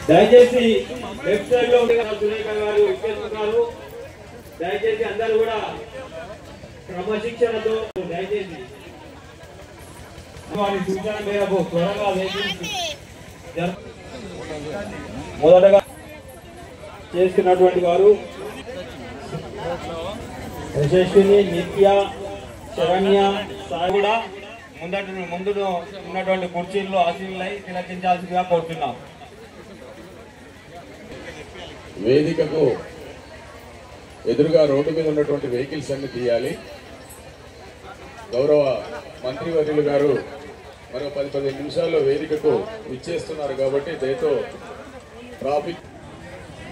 దయచేసి left side లో సురేఖ గారు ఇచ్చేస్తున్నారు. దయచేసి అందరూ కూడా క్రమశిక్షణతో దయచేసి వారి సూచన మేరకు త్వరగా మొదటగా చేస్తున్నటువంటి వారు యశస్విని, నిత్య, శరణ్య సాయి కూడా ముందు ఉన్నటువంటి కుర్చీల్లో ఆశీనులై తిలకించాల్సిందిగా కోరుతున్నాం. వేదికకు ఎదురుగా రోడ్డు మీద ఉన్నటువంటి వెహికల్స్ అన్ని తీయాలి. గౌరవ మంత్రివర్యులు గారు మరో 10-15 నిమిషాల్లో వేదికకు ఇచ్చేస్తున్నారు కాబట్టి దయతో ట్రాఫిక్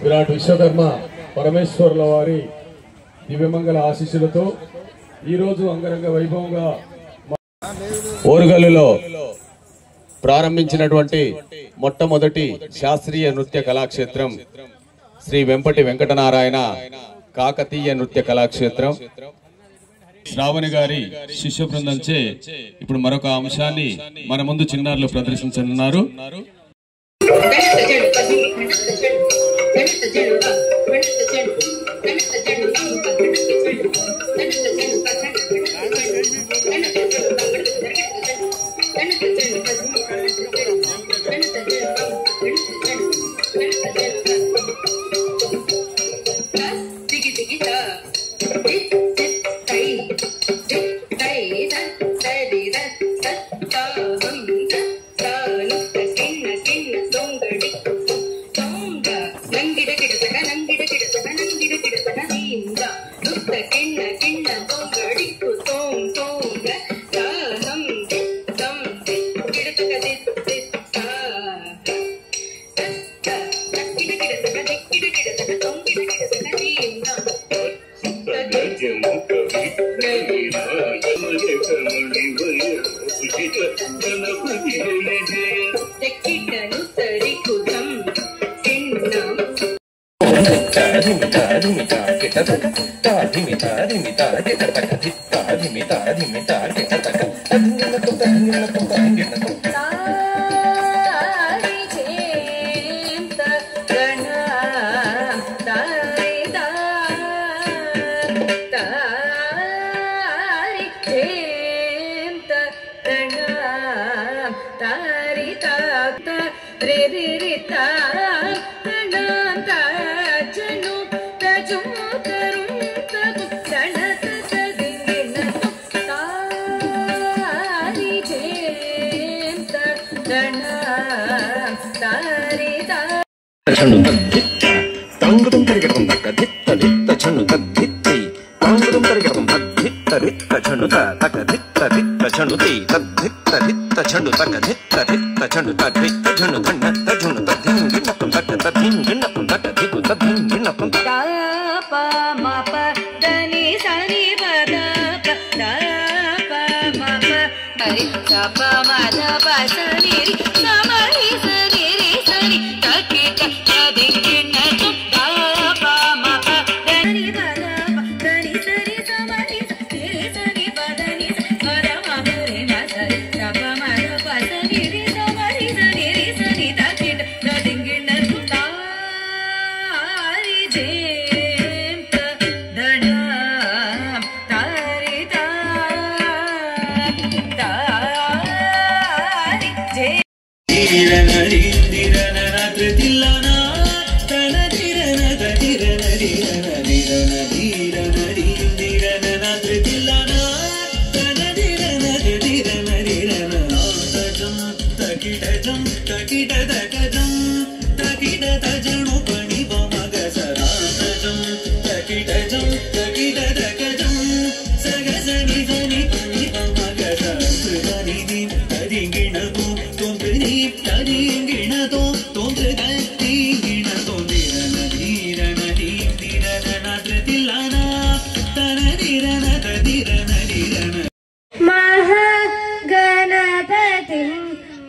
విరాట్ విశ్వకర్మ పరమేశ్వర్ల వారి దివ్యమంగళ ఆశీస్సులతో ఈరోజు అంగరంగ వైభవంగా ఓరుగల్లులో ప్రారంభించినటువంటి మొట్టమొదటి శాస్త్రీయ నృత్య కళాక్షేత్రం శ్రీ వెంపటి వెంకటనారాయణ కాకతీయ నృత్య కళాక్షేత్రం. శ్రావణి గారి శిష్య బృందంచే ఇప్పుడు మరొక అంశాన్ని మన ముందు చిన్నారులు ప్రదర్శించనున్నారు.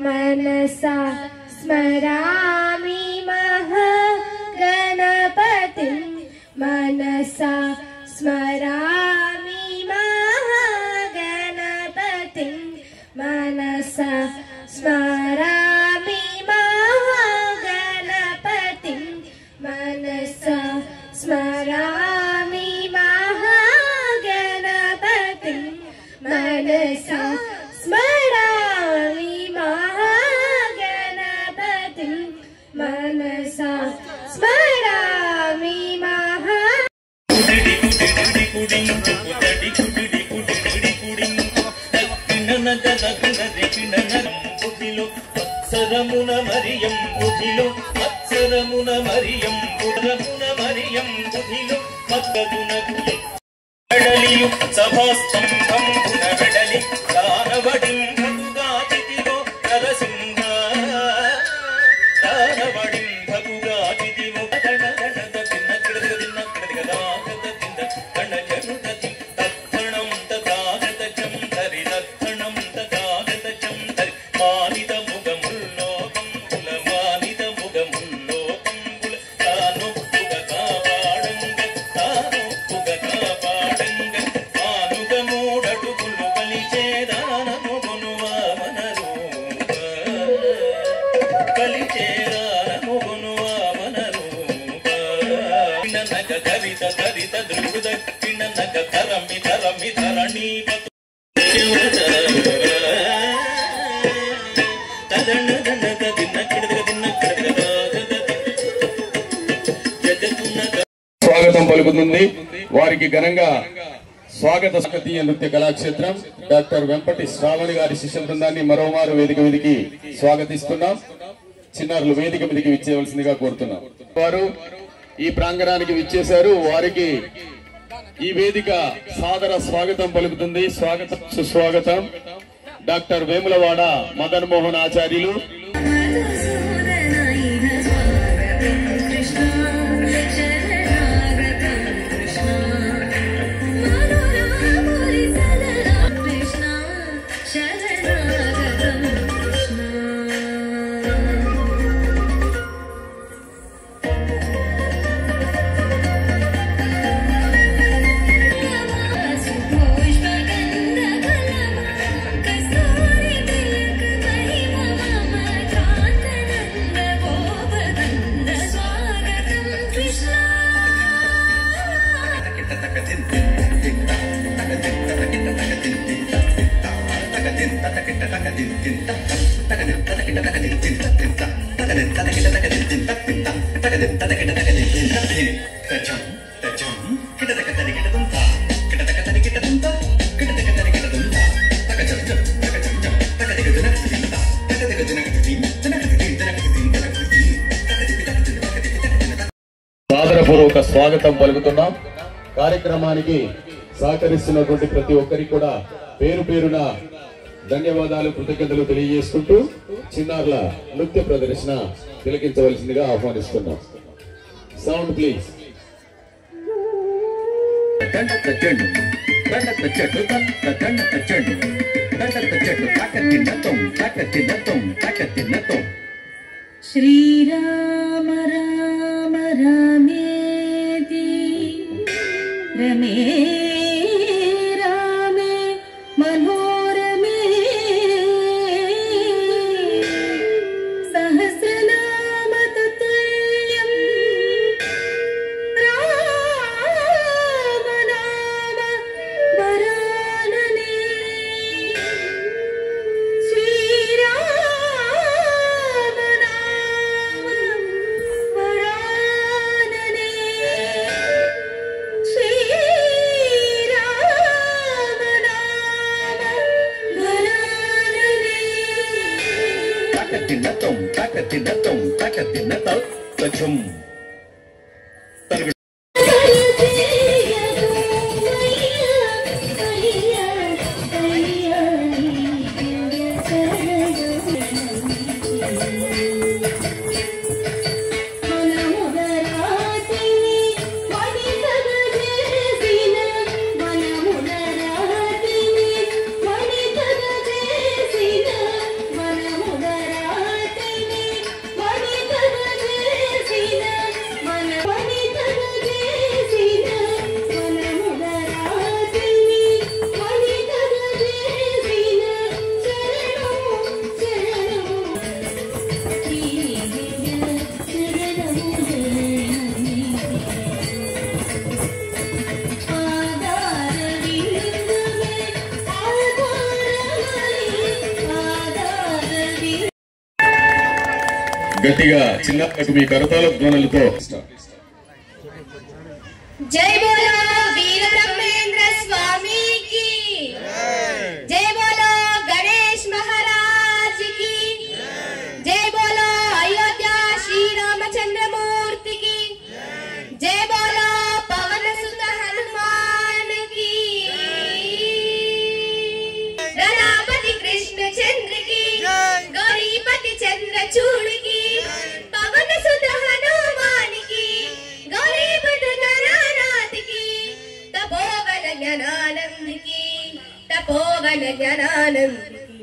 मनसा स्मर అక్షరమున మరియం బుధిలో అక్షరమున మరియం బుధమున మరియం బుధిలో మద్దదునకు వెడలియు సభాస్తంభం వెడలి దానవడింభకుగా తిథిలో నరసింహ దానవడింభకుగా తిథిలో స్వాగతం పలుకుతుంది. వారికి ఘనంగా స్వాగత కాకతీయ నృత్య కళాక్షేత్రం డాక్టర్ వెంపటి శ్రావణి గారి శిష్య బృందాన్ని మరోమారు వేదిక మీదికి స్వాగతిస్తున్నాం. చిన్నారులు వేదిక మీదికి విచ్చేయవలసిందిగా కోరుతున్నాం. వారు ఈ ప్రాంగణానికి విచ్చేశారు. వారికి ఈ వేదిక సాదర స్వాగతం పలుకుతుంది. స్వాగతం సుస్వాగతం డాక్టర్ వేములవాడ మదన్ మోహన్ ఆచార్యులు. సాదరపూర్వక స్వాగతం పలుకుతున్నాం. కార్యక్రమానికి సహకరిస్తున్నటువంటి ప్రతి ఒక్కరికి కూడా పేరు పేరున ధన్యవాదాలు, కృతజ్ఞతలు తెలియజేసుకుంటూ చిన్నారుల నృత్య ప్రదర్శన తిలకించవలసిందిగా ఆహ్వానిస్తున్నాం. Sound please. శ్రీరామ రామ రామేతి రమే రామే మనోరమే సహస్రనామ తతుల్యం రామ నామ వరాననే శ్రీరామ నామ వరాననే శ్రీరామ నామ వరాననే తకతిన్నతం గట్టిగా చిన్నకు మీ కరతాల ధ్వనులతో జై బోలో వీర బ్రహ్మేంద్ర స్వామికి జై బోలో గణేష్ की तपोवन ज्ञानानंद की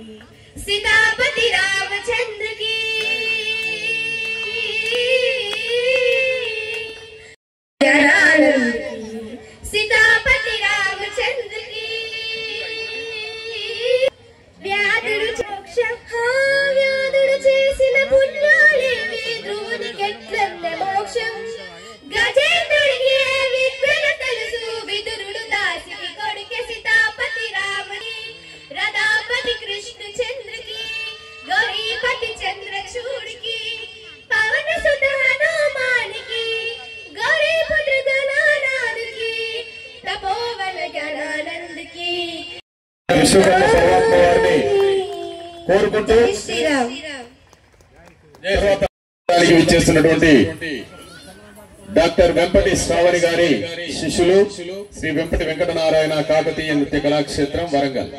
सीतापति रामचंद्र की ज्ञानानंद की सीतापति रामचंद्र की व्याधुడు వ్యాధుడు చేసిన పుణ్యాలేవి ధ్రువునికెట్లందే మోక్షం గజేంద్రుడికి విద్యల తెలుసు విదురుడు దాసికి కొడుకే సీతాపతి రాముని రథాపతి కృష్ణచంద్రకి గౌరీపతి చంద్రచూడికి పవన సుత హనుమానికి గౌరీపుత్ర గణానాథకి తపోవన జ్ఞానానందకి కోరుకుంటూ విచ్చేస్తున్నటువంటి డాక్టర్ వెంపటి శ్రావణి గారి శిష్యులు శ్రీ వెంపటి వెంకటనారాయణ కాకతీయ నృత్య కళాక్షేత్రం వరంగల్.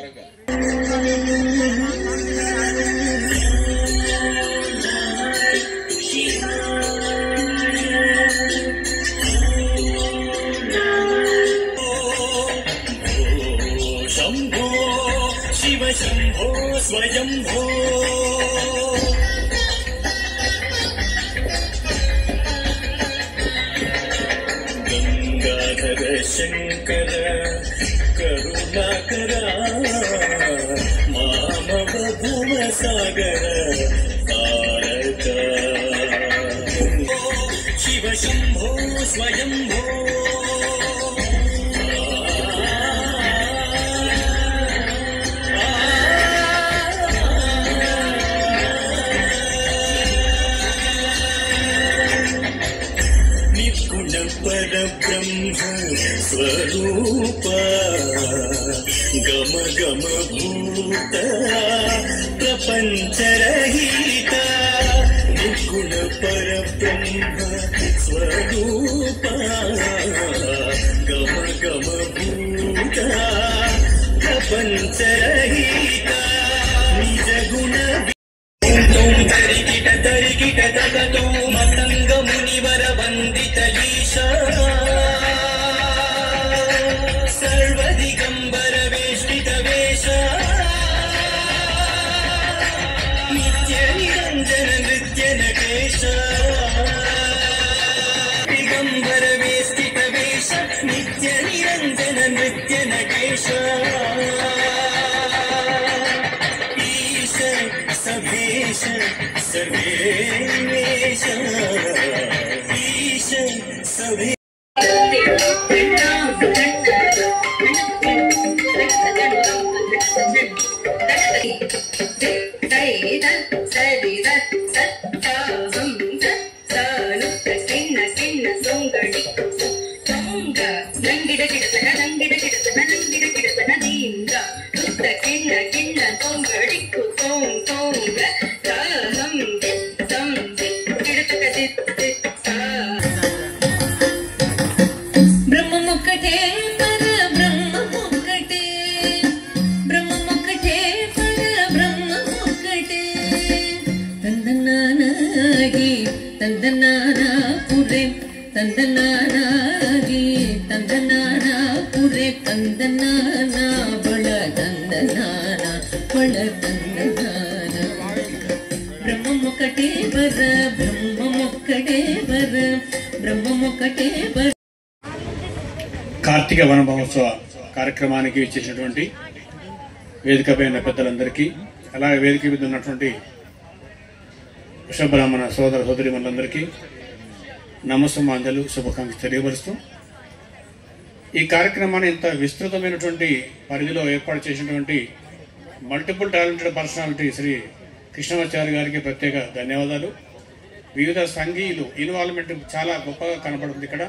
శంభో స్వయంభో గంగాధర శంకర కరుణాకర మామవ భువ సాగర తారక శివ శంభో స్వయంభో परब्रह्म स्वरूप गम गम भूत प्रपंचरहित निर्गुण परब्रह्म स्वरूप गम गम भूत प्रपंचरहित निज गुण तरिकिट तरिकिट तगतो मतंग मुनिवर वंदित ईशा सर्वदिगंबर वेष्टित वेश नित्य निरंजन नृत्य नटेश दिगंबर वेष्टित वेश नित्य निरंजन नृत्य नटेश सभेश सर्वेश ईश सभे కార్తీక వన మహోత్సవ కార్యక్రమానికి ఇచ్చేసినటువంటి వేదికపై ఉన్న పెద్దలందరికీ, అలాగే వేదిక మీద ఉన్నటువంటి విషబ్రాహ్మణ సోదర సోదరిమణులందరికీ నమస్సమాంజలు శుభాకాంక్షలు తెలియపరుస్తూ ఈ కార్యక్రమాన్ని ఇంత విస్తృతమైనటువంటి పరిధిలో ఏర్పాటు చేసినటువంటి multiple talented personality Shri Krishnamachari గారికి ప్రత్యేక ధన్యవాదాలు. వివిధ సంఘీయులు ఇన్వాల్వ్మెంట్ చాలా గొప్పగా కనపడుతుంది. ఇక్కడ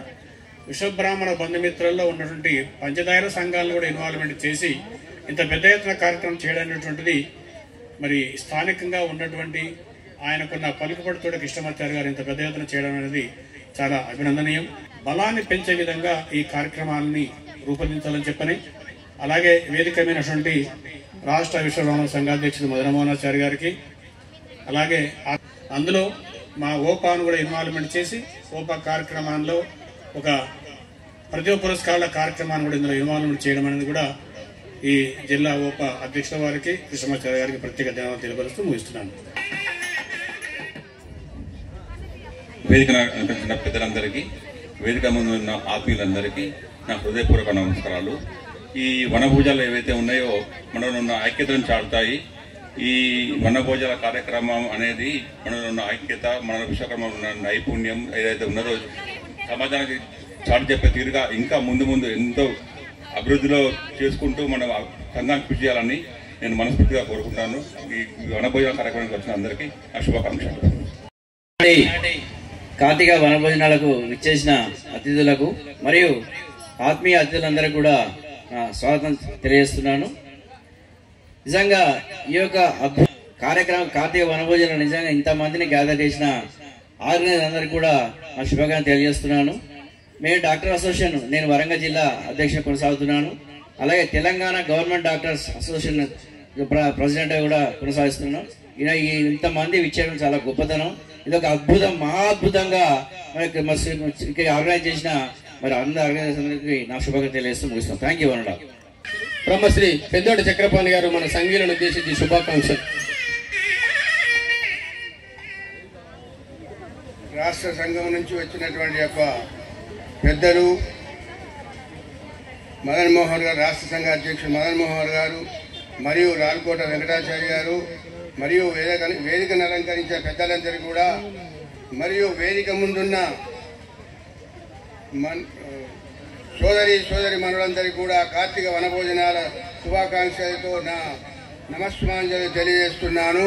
విశ్వబ్రాహ్మణ బంధుమిత్రుల్లో ఉన్నటువంటి పంచదార సంఘాలను కూడా ఇన్వాల్వ్మెంట్ చేసి ఇంత పెద్ద ఎత్తున కార్యక్రమం చేయడం అనేటువంటిది మరి స్థానికంగా ఉన్నటువంటి ఆయనకున్న పలుకుబడితో కృష్ణమాచారి గారు ఇంత పెద్ద ఎత్తున చేయడం అనేది చాలా అభినందనీయం. బలాన్ని పెంచే విధంగా ఈ కార్యక్రమాలని రూపొందించాలని చెప్పని, అలాగే వేదికమైనటువంటి రాష్ట్ర విశ్వబ్రాహ్మణ సంఘాధ్యక్షుడు మదనమోహనాచారి గారికి, అలాగే అందులో మా ఓపాను కూడా ఇన్వాల్వ్మెంట్ చేసి ఓపా కార్యక్రమాల్లో ఒక ప్రతిభ పురస్కారాల కార్యక్రమాన్ని కూడా ఇందులో ఇన్వాల్వ్మెంట్ చేయడం అనేది కూడా ఈ జిల్లా ఉప అధ్యక్షుల వారికి కృష్ణమాచార్య గారికి ప్రత్యేక ధన్యవాదాలు తెలియపరుస్తూ ముగిస్తున్నాను. వేదిక అలంకరించిన పెద్దలందరికీ, వేదిక ముందు ఉన్న ఆత్మీయులందరికీ నా హృదయపూర్వక నమస్కారాలు. ఈ వనభోజాలు ఏవైతే ఉన్నాయో మనలో ఉన్న ఐక్యతను చాటుతాయి. ఈ వనభోజాల కార్యక్రమం అనేది మనలో ఉన్న ఐక్యత, మన విశ్వకర్మ ఉన్న నైపుణ్యం ఏదైతే ఉన్నదో సమాజానికి చాటు చెప్పే తీరుగా ఇంకా ముందు ముందు ఎంతో అభివృద్ధిలో చేసుకుంటూ మనం సంఘాన్ని కృషి చేయాలని నేను మనస్ఫూర్తిగా కోరుకుంటాను. ఈ వనభోజన కార్యక్రమానికి వచ్చిన అందరికీ నా శుభాకాంక్షలు. కార్తీక వనభోజనాలకు విచ్చేసిన అతిథులకు మరియు ఆత్మీయ అతిథులందరూ కూడా స్వాగతం తెలియజేస్తున్నాను. నిజంగా ఈ యొక్క కార్యక్రమం కార్తీక వనభోజనం నిజంగా ఇంతమందిని గ్యాదర్ చేసిన ఆర్గనైజర్ అందరికీ కూడా నా శుభాకాంక్షలు తెలియజేస్తున్నాను. మేము డాక్టర్ అసోసియేషన్, నేను వరంగల్ జిల్లా అధ్యక్షుడు కొనసాగుతున్నాను. అలాగే Telangana government doctors association president కూడా కొనసాగిస్తున్నాను. ఇంతమంది విచ్చేయడం చాలా గొప్పతనం. ఇది ఒక అద్భుతం, మహా అద్భుతంగా మనకి ఆర్గనైజ్ చేసిన మరి అందరి ఆర్గనైజేషన్కి నా శుభాకాంక్షలు తెలియజేస్తూ ముగిస్తాం. థ్యాంక్ యూ అన్నడా. బ్రహ్మశ్రీ పెద్దోటి చక్రపాణి గారు మన సంఘీయులను ఉద్దేశించి శుభాకాంక్షలు. రాష్ట్ర సంఘం నుంచి వచ్చినటువంటి యొక్క పెద్దలు మదన్ మోహన్ గారు, రాష్ట్ర సంఘ అధ్యక్షుడు మదన్ మోహన్ గారు, మరియు రాల్కోట వెంకటాచార్య గారు, మరియు వేదికను అలంకరించే పెద్దలందరికీ కూడా, మరియు వేదిక ముందున్న సోదరి మనులందరికీ కూడా కార్తీక వనభోజనాల శుభాకాంక్షలతో నా నమస్కారాలు తెలియజేస్తున్నాను.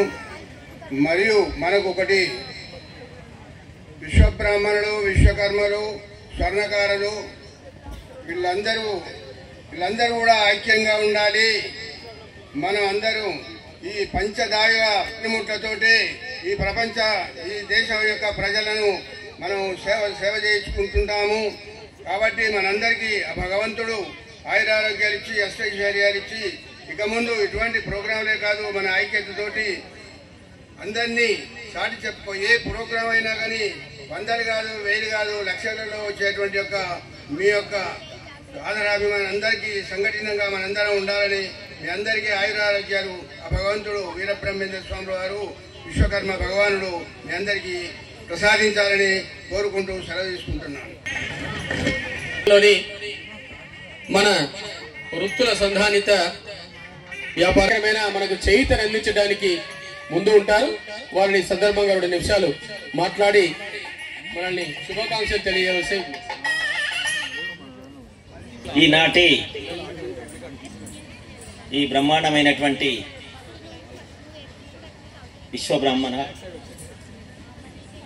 మరియు మనకు ఒకటి విశ్వబ్రాహ్మణులు, విశ్వకర్మలు, స్వర్ణకారులు వీళ్ళందరూ కూడా ఐక్యంగా ఉండాలి. మనం అందరూ ఈ పంచదాయ పనిముట్లతోటి ఈ దేశం యొక్క ప్రజలను మనం సేవ చేయించుకుంటుంటాము. కాబట్టి మనందరికీ ఆ భగవంతుడు ఆయురారోగ్యాలు ఇచ్చి, అష్టైశ్వర్యాలు ఇచ్చి, ఇక ముందు ఇటువంటి ప్రోగ్రాంలే కాదు మన ఐక్యతతోటి అందరినీ చాటి చెప్ప ఏ ప్రోగ్రాం అయినా కానీ వందలు కాదు, వేలు కాదు, లక్షలలో వచ్చేటువంటి యొక్క మీ యొక్క ఆదరాభిమానం అందరికీ సంఘటితంగా మనందరం ఉండాలని, మీ అందరికీ ఆయురారోగ్యాలు ఆ భగవంతుడు వీరబ్రహ్మేంద్ర స్వామి వారు విశ్వకర్మ భగవానుడు మీ అందరికీ ప్రసాదించాలని కోరుకుంటూ సెలవు తీసుకుంటున్నాను. మన వృత్తుల సంధానిత వ్యాపారమైన మనకు చేయితను అందించడానికి ముందు ఉంటారు. వారిని సందర్భంగా 2 నిమిషాలు మాట్లాడి మనల్ని శుభాకాంక్షలు తెలియవలసి. ఈనాటి ఈ బ్రహ్మాండమైనటువంటి విశ్వబ్రాహ్మణ,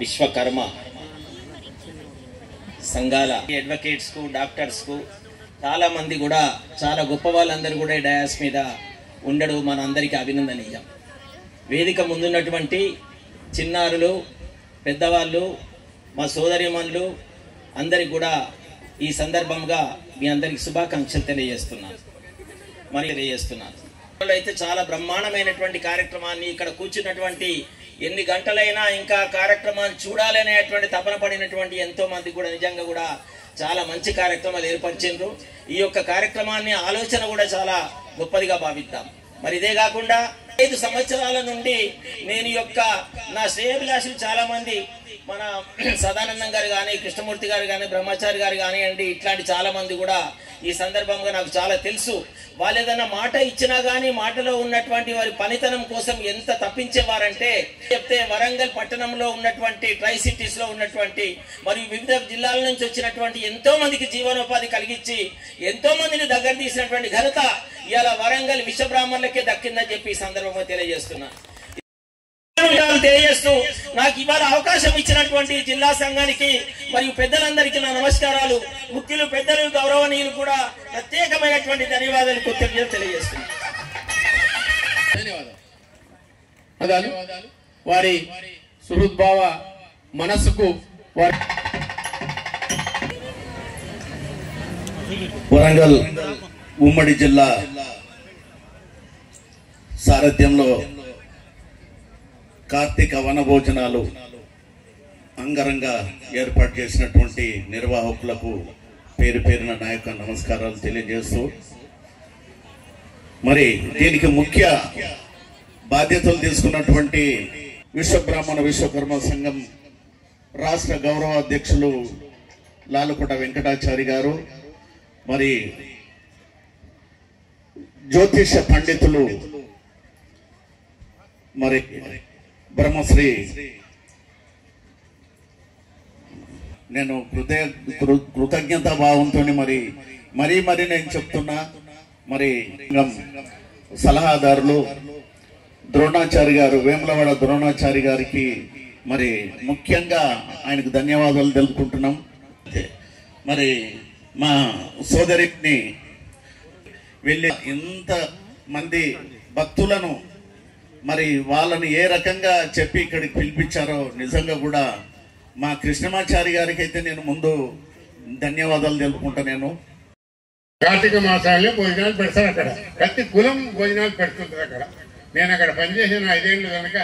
విశ్వకర్మ సంఘాల అడ్వకేట్స్కు, డాక్టర్స్కు చాలా మంది కూడా, చాలా గొప్ప వాళ్ళందరూ కూడా డయాస్ మీద ఉండడం మన అందరికీ అభినందనీయం. వేదిక ముందున్నటువంటి చిన్నారులు, పెద్దవాళ్ళు, మా సోదరిమణులు అందరికి కూడా ఈ సందర్భంగా మీ అందరికి శుభాకాంక్షలు తెలియజేస్తున్నాను. అయితే చాలా బ్రహ్మాండమైనటువంటి కార్యక్రమాన్ని ఇక్కడ కూర్చున్నటువంటి ఎన్ని గంటలైనా ఇంకా కార్యక్రమాన్ని చూడాలి అనేటువంటి తపన పడినటువంటి ఎంతో మంది కూడా నిజంగా కూడా చాలా మంచి కార్యక్రమాలు ఏర్పరిచిండ్రు. ఈ యొక్క కార్యక్రమాన్ని ఆలోచన కూడా చాలా గొప్పదిగా భావిద్దాం. మరి ఇదే కాకుండా 5 సంవత్సరాల నుండి నేను యొక్క నా శ్రేయోభిలాషులు చాలా మంది, మన సదానందం గారు కానీ, కృష్ణమూర్తి గారు కానీ, బ్రహ్మచారి గారు కానివ్వండి, ఇట్లాంటి చాలా మంది కూడా ఈ సందర్భంగా నాకు చాలా తెలుసు. వాళ్ళు ఏదైనా మాట ఇచ్చినా కానీ మాటలో ఉన్నటువంటి వారి పనితనం కోసం ఎంత తప్పించేవారంటే చెప్తే, వరంగల్ పట్టణంలో ఉన్నటువంటి ట్రై సిటీస్ లో ఉన్నటువంటి మరియు వివిధ జిల్లాల నుంచి వచ్చినటువంటి ఎంతో మందికి జీవనోపాధి కలిగించి ఎంతో మందిని దగ్గర తీసినటువంటి ఘనత ఇవాళ వరంగల్ విశ్వబ్రాహ్మణులకే దక్కిందని చెప్పి ఈ సందర్భంగా తెలియజేస్తున్నా. తెలియజేస్తూ నాకు ఇవాళ అవకాశం ఇచ్చినటువంటి జిల్లా సంఘానికి మరియు పెద్దలందరికీ నా నమస్కారాలు. ముఖ్యులు, పెద్దలు, గౌరవనీయులు కూడా ప్రత్యేకమైనటువంటి ధన్యవాదాలు, కృతజ్ఞతలు తెలియజేస్తున్నాను. ధన్యవాదాలు. వారి సుహృద్భావ మనస్సుకు వరంగల్ ఉమ్మడి జిల్లా సారథ్యంలో కార్తీక వనభోజనాలు అంగరంగ ఏర్పాటు చేసినటువంటి నిర్వాహకులకు పేరు పేరున నా యొక్క నమస్కారాలు తెలియజేస్తూ, మరి దీనికి ముఖ్య బాధ్యతలు తీసుకున్నటువంటి విశ్వబ్రాహ్మణ విశ్వకర్మ సంఘం రాష్ట్ర గౌరవ అధ్యక్షులు లాలుకోట వెంకటాచారి గారు, మరి జ్యోతిష పండితులు మరి బ్రహ్మశ్రీ, నేను కృతజ్ఞతా భావంతో మరీ నేను చెప్తున్నా, మరి సలహాదారులు ద్రోణాచారి గారు, వేములవాడ ద్రోణాచారి గారికి మరి ముఖ్యంగా ఆయనకు ధన్యవాదాలు తెలుపుకుంటున్నాం. మరి మా సోదరిని వెళ్ళి ఇంత మంది భక్తులను మరి వాళ్ళని ఏ రకంగా చెప్పి ఇక్కడికి పిలిపించారో నిజంగా కూడా మా కృష్ణమాచారి గారికి అయితే నేను ముందు ధన్యవాదాలు తెలుపుకుంటా. నేను కార్తీక మాసాల్లో భోజనాలు పెడతారు. అక్కడ ప్రతి కులం భోజనాలు పెడుతుంటుంది. అక్కడ నేను అక్కడ పనిచేసిన 5 ఏళ్ళు కనుక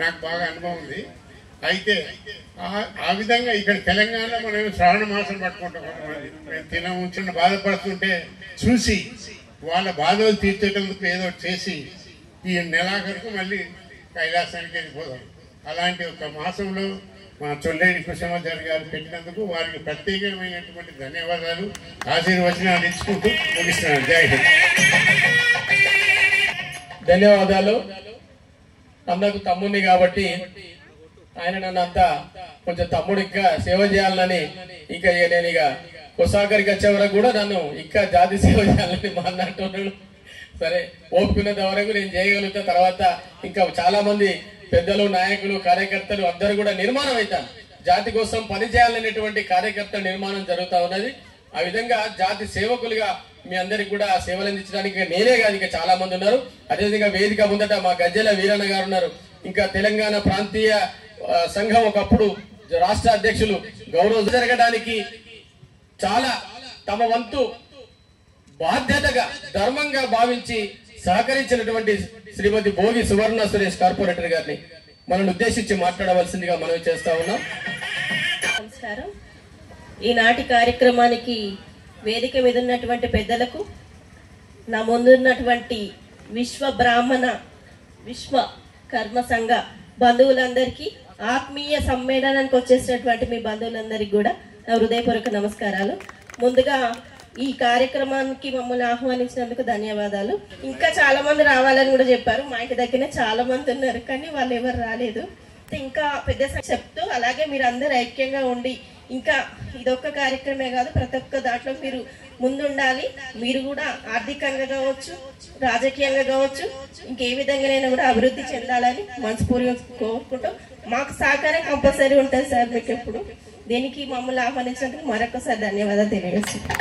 నాకు బాగా అనుభవం ఉంది. అయితే ఆ విధంగా ఇక్కడ తెలంగాణలో మనం శ్రావణ మాసం పట్టుకుంటాం. మేము తినముంచిన బాధపడుతుంటే చూసి వాళ్ళ బాధలు తీర్చేటందుకు ఏదో చేసి ఈ నెలాఖరుకు మళ్ళీ కైలాసానికి వెళ్ళిపోదాం. అలాంటి ఒక మాసంలో మా చొల్లేని కృష్ణమాచారి గారు పెట్టినందుకు వారికి ప్రత్యేకమైనటువంటి ధన్యవాదాలు, ఆశీర్వచనాలు ఇచ్చుకుంటూ ముగిస్తున్నాను. జై హింద్. ధన్యవాదాలు. అన్నకు తమ్ముడిని కాబట్టి ఆయన నన్ను అంతా కొంచెం తమ్ముడిగా సేవ చేయాలని, ఇంకా నేను ఇక కొసాగరికి వచ్చే వరకు కూడా నన్ను ఇంకా జాతి సేవ చేయాలని మా అన్న అంటున్నాడు. సరే, ఓపుకునేంత వరకు నేను చేయగలుగుతా. తర్వాత ఇంకా చాలా మంది పెద్దలు, నాయకులు, కార్యకర్తలు అందరూ కూడా నిర్మాణం అవుతాను. జాతి కోసం పనిచేయాలనేటువంటి కార్యకర్త నిర్మాణం జరుగుతూ ఉన్నది. ఆ విధంగా జాతి సేవకులుగా మీ అందరికి కూడా సేవలు అందించడానికి నేనే కాదు, ఇంకా చాలా మంది ఉన్నారు. అదేవిధంగా వేదిక ముందట మా గజ్జెల వీరన్న గారు ఉన్నారు. ఇంకా తెలంగాణ ప్రాంతీయ సంఘం ఒకప్పుడు రాష్ట్ర అధ్యక్షులు గౌరవ జరగడానికి చాలా తమ వంతు బాధ్యతగా ధర్మంగా భావించి సహకరించినటువంటి శ్రీమతి భోగి సువర్ణ సురేష్ కార్పొరేటర్ గారిని మనల్ని ఉద్దేశించి మాట్లాడవలసిందిగా మనం చేస్తా ఉన్నాం. నమస్కారం. ఈనాటి కార్యక్రమానికి వేదిక మీద ఉన్నటువంటి పెద్దలకు, నా ముందున్నటువంటి విశ్వ బ్రాహ్మణ విశ్వ కర్మ సంఘ బంధువులందరికీ, ఆత్మీయ సమ్మేళనానికి వచ్చేసినటువంటి మీ బంధువులందరికీ కూడా నా హృదయపూర్వక నమస్కారాలు. ముందుగా ఈ కార్యక్రమానికి మమ్మల్ని ఆహ్వానించినందుకు ధన్యవాదాలు. ఇంకా చాలా మంది రావాలని కూడా చెప్పారు. మా ఇంటి దగ్గరనే చాలా మంది ఉన్నారు, కానీ వాళ్ళు ఎవరు రాలేదు. ఇంకా పెద్ద చెప్తూ అలాగే మీరు అందరు ఐక్యంగా ఉండి, ఇంకా ఇదొక్క కార్యక్రమే కాదు, ప్రతి ఒక్క దాంట్లో మీరు ముందుండాలి. మీరు కూడా ఆర్థికంగా కావచ్చు, రాజకీయంగా కావచ్చు, ఇంకే విధంగానైనా కూడా అభివృద్ధి చెందాలని మనస్ఫూర్తిగా కోరుకుంటూ, మాకు సహకారం కంపల్సరీ ఉంటుంది సార్. మీకు ఎప్పుడు దీనికి మమ్మల్ని ఆహ్వానించినందుకు మరొకసారి ధన్యవాదాలు తెలియజేస్తున్నాను.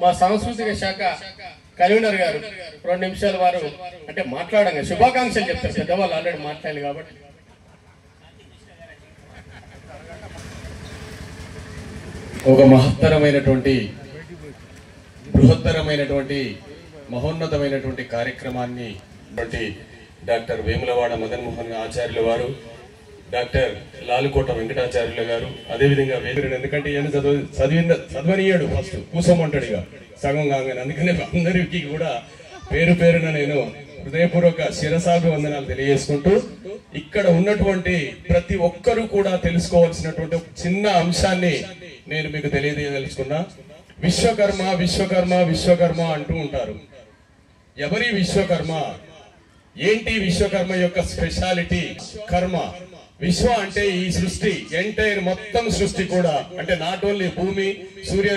మా సాంస్కృతిక శాఖ కన్వీనర్ గారు 2 నిమిషాలు వారు అంటే మాట్లాడంగా శుభాకాంక్షలు చెప్తారు. పెద్దవాళ్ళు ఆల్రెడీ మాట్లాడాలి కాబట్టి. ఒక మహత్తరమైనటువంటి, బృహత్తరమైనటువంటి, మహోన్నతమైనటువంటి కార్యక్రమాన్ని డాక్టర్ వేములవాడ మదన్ మోహన్ ఆచార్యుల వారు, డాక్టర్ లాలుకోట వెంకటాచార్యుల గారు, అదేవిధంగా వేదిక, ఎందుకంటే ఈయన చదవనీయాడు ఫస్ట్ కూసోమంటాడు ఇక సగం కాగానే. అందుకనే అందరికీ కూడా పేరు పేరున నేను హృదయపూర్వక శిరసాభివందనాలు తెలియజేసుకుంటూ, ఇక్కడ ఉన్నటువంటి ప్రతి ఒక్కరూ కూడా తెలుసుకోవాల్సినటువంటి చిన్న అంశాన్ని నేను మీకు తెలియజేయదలుచుకున్నా. విశ్వకర్మ విశ్వకర్మ విశ్వకర్మ అంటూ ఉంటారు. ఎవరి విశ్వకర్మ? ఏంటి విశ్వకర్మ యొక్క స్పెషాలిటీ? కర్మ. విశ్వ అంటే ఈ సృష్టి, ఎంటైర్ మొత్తం సృష్టి కూడా, అంటే నాట్ ఓన్లీ భూమి, సూర్య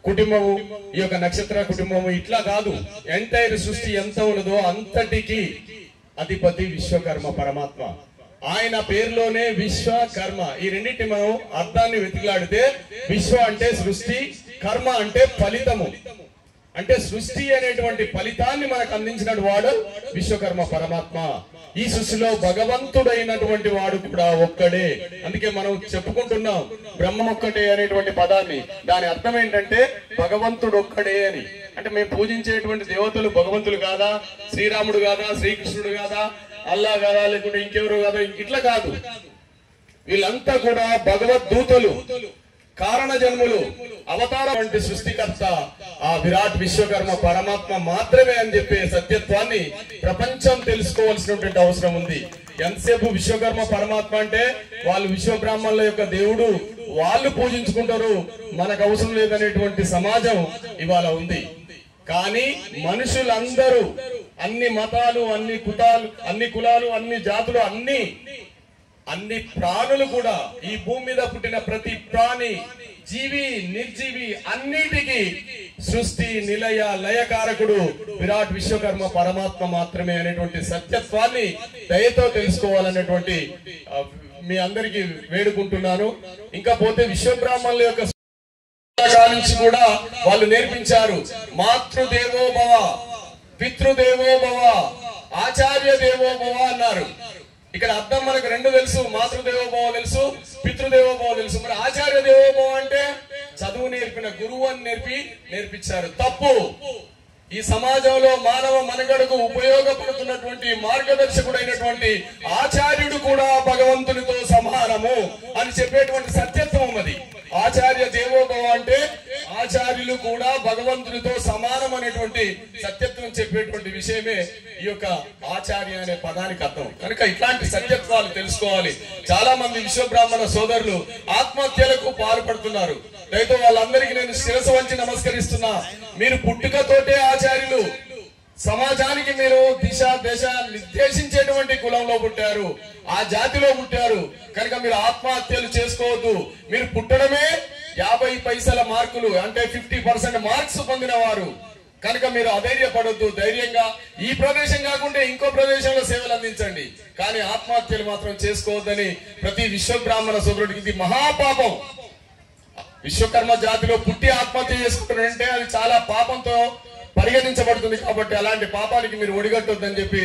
కుటుంబము, ఈ యొక్క నక్షత్ర కుటుంబము, ఇట్లా కాదు, ఎంటైర్ సృష్టి ఎంత ఉన్నదో అంతటికి అధిపతి విశ్వకర్మ పరమాత్మ. ఆయన పేరులోనే విశ్వకర్మ. ఈ రెండింటి మనం అర్థాన్ని వెతికిలాడితే, విశ్వ అంటే సృష్టి, కర్మ అంటే ఫలితము. అంటే సృష్టి అనేటువంటి ఫలితాన్ని మనకు అందించిన వాడు విశ్వకర్మ పరమాత్మ. ఈ సృష్టిలో భగవంతుడైనటువంటి వాడు కూడా ఒక్కడే. అందుకే మనం చెప్పుకుంటున్నాం బ్రహ్మం ఒక్కటే అనేటువంటి పదాన్ని. దాని అర్థం ఏంటంటే భగవంతుడు ఒక్కడే అని. అంటే మేము పూజించేటువంటి దేవతలు భగవంతులు కాదా, శ్రీరాముడు కాదా, శ్రీకృష్ణుడు కాదా, అల్లా కాదా, లేకుంటే ఇంకెవరు కాదా, ఇట్లా కాదు. వీళ్ళంతా కూడా భగవద్దూతలు. కారణ జన్ములు అవతార వంటి సృష్టికర్త ఆ విరాట్ విశ్వకర్మ పరమాత్మ మాత్రమే అని చెప్పే సత్యత్వాన్ని ప్రపంచం తెలుసుకోవాల్సినటువంటి అవసరం ఉంది. ఎంతసేపు విశ్వకర్మ పరమాత్మ అంటే వాళ్ళు విశ్వబ్రాహ్మణుల యొక్క దేవుడు, వాళ్ళు పూజించుకుంటారు, మనకు అవసరం లేదనేటువంటి సమాజం ఇవాళ ఉంది. కానీ మనుషులందరూ అన్ని మతాలు, అన్ని కులాలు, అన్ని జాతులు, అన్ని ప్రాణులు కూడా ఈ భూమి మీద పుట్టిన ప్రతి ప్రాణి, జీవి, నిర్జీవి అన్నిటికీ సృష్టి నిలయ లయకారకుడు విరాట్ విశ్వకర్మ పరమాత్మ మాత్రమే అనేటువంటి సత్యత్వాన్ని దయతో తెలుసుకోవాలనేటువంటి మీ అందరికి వేడుకుంటున్నాను. ఇంకా పోతే విశ్వబ్రాహ్మణుల యొక్క నుంచి కూడా వాళ్ళు నేర్పించారు. మాతృదేవో భవ, పితృదేవో భవ, ఆచార్య దేవో భవ అన్నారు. ఇక్కడ అర్థం మనకు రెండు తెలుసు, మాతృదేవోభవ తెలుసు, పితృదేవోభవ తెలుసు. మరి ఆచార్య దేవోభవ అంటే చదువు నేర్పిన గురువు అని నేర్పించారు. తప్పు. ఈ సమాజంలో మానవ మనుగడకు ఉపయోగపడుతున్నటువంటి మార్గదర్శకుడైనటువంటి ఆచార్యుడు కూడా భగవంతునితో సమానము అని చెప్పేటువంటి సత్యత్వం అది. ఆచార్య దేవోభవ అంటే ఆచార్యులు కూడా భగవంతునితో సమానం అనేటువంటి సత్యత్వం చెప్పేటువంటి విషయమే ఈ యొక్క ఆచార్య అనే పదానికి అర్థం. కనుక ఇట్లాంటి సత్యత్వాలు తెలుసుకోవాలి. చాలా మంది విశ్వబ్రాహ్మణ సోదరులు ఆత్మహత్యలకు పాల్పడుతున్నారు. అయితే వాళ్ళందరికీ నేను శిరస్సు వంచి నమస్కరిస్తున్నా. మీరు పుట్టుకతోటే ఆచార్యులు, సమాజానికి మీరు దిశ దశ నిర్దేశించేటువంటి కులంలో పుట్టారు, ఆ జాతిలో పుట్టారు. కనుక మీరు ఆత్మహత్యలు చేసుకోవద్దు. మీరు పుట్టడమే 50 పైసల మార్కులు అంటే 50% మార్క్స్ పొందిన వారు. కనుక మీరు అధైర్యపడొద్దు. ధైర్యంగా ఈ ప్రదేశం కాకుండా ఇంకో ప్రదేశంలో సేవలు అందించండి. కానీ ఆత్మహత్యలు మాత్రం చేసుకోవద్దని ప్రతి విశ్వబ్రాహ్మణ సోదరుడికి ఇది మహాపాపం. విశ్వకర్మ జాతిలో పుట్టి ఆత్మహత్య చేసుకుంటారంటే అది చాలా పాపంతో పరిగణించబడుతుంది. కాబట్టి అలాంటి పాపానికి మీరు ఒడిగట్టొద్దని చెప్పి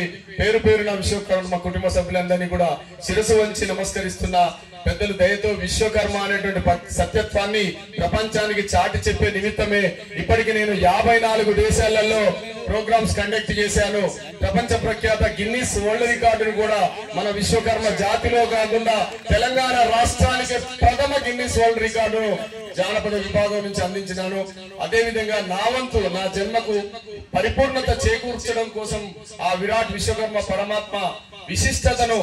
పేరున విశ్వకర్మ కుటుంబ సభ్యులందరినీ కూడా శిరస్సు వంచి నమస్కరిస్తున్నా. పెద్దలు దయతో విశ్వకర్మ అనేటువంటి సత్యత్వాన్ని ప్రపంచానికి చాటి చెప్పే నిమిత్తమే ఇప్పటికి నేను 54 దేశాలలో ప్రోగ్రామ్స్ కండక్ట్ చేశాను. ప్రపంచ ప్రఖ్యాత గిన్నిస్ వరల్డ్ రికార్డును కూడా మన విశ్వకర్మ జాతిలో కాకుండా తెలంగాణ రాష్ట్రానికి ప్రథమ గిన్నిస్ వరల్డ్ రికార్డును జానపద విభాగం నుంచి అందించినాను. అదే విధంగా నా వంతు, నా జన్మకు పరిపూర్ణత చేకూర్చడం కోసం ఆ విరాట్ విశ్వకర్మ పరమాత్మ విశిష్టతను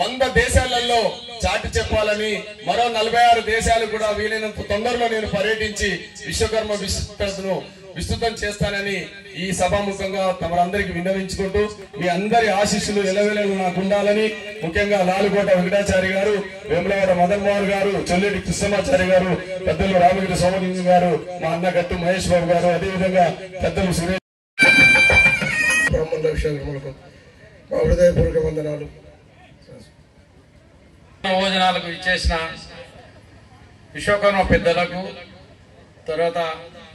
100 దేశాలలో చాటి చెప్పాలని, మరో 46 దేశాలు కూడా వీలైనంత తొందరలో నేను పర్యటించి విశ్వకర్మ విశిష్టతను విస్తృతం చేస్తానని ఈ సభాముఖంగా తమరందరికీ విన్నవించుకుంటూ మీ అందరి ఆశీస్సులు ఎలవేళలు నాకు ఉండాలని, ముఖ్యంగా లాలుకోట వెంకటాచారి గారు, వేములవాడ మదన్ మోహన్ గారు, చొల్లేటి కృష్ణమాచారి గారు, పెద్దలు రామగిరి సోమలింగం గారు, మా అన్నగట్టు మహేష్ బాబు గారు, అదేవిధంగా పెద్దలు సురేష్ బ్రాహ్మణ విషయాలకు మా హృదయపూర్వక వందనాలు. భోజనాలకు ఇచ్చేసిన విశ్వకర్మ పెద్దలకు, తర్వాత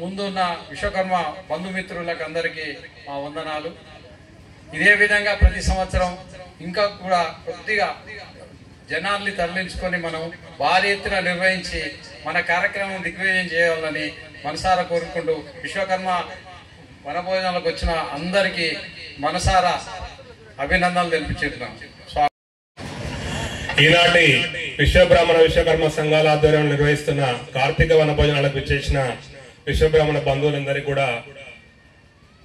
ముందున్న విశ్వకర్మ బంధుమిత్రులకు అందరికీ మా వందనాలు. ఇదే విధంగా ప్రతి సంవత్సరం ఇంకా కూడా కొద్దిగా జనాల్ని తరలించుకొని మనం భారీ ఎత్తున నిర్వహించి మన కార్యక్రమం దిగ్విజయం చేయాలని మనసారా కోరుకుంటూ విశ్వకర్మ వనభోజనాలకు వచ్చిన అందరికీ మనసారా అభినందనలు తెలిపించున్నాం. ఈనాటి విశ్వబ్రాహ్మణ విశ్వకర్మ సంఘాల ఆధ్వర్యంలో నిర్వహిస్తున్న కార్తీక వనభోజనాలకు విచ్చేసిన విశ్వబ్రాహ్మణ బంధువులందరికీ కూడా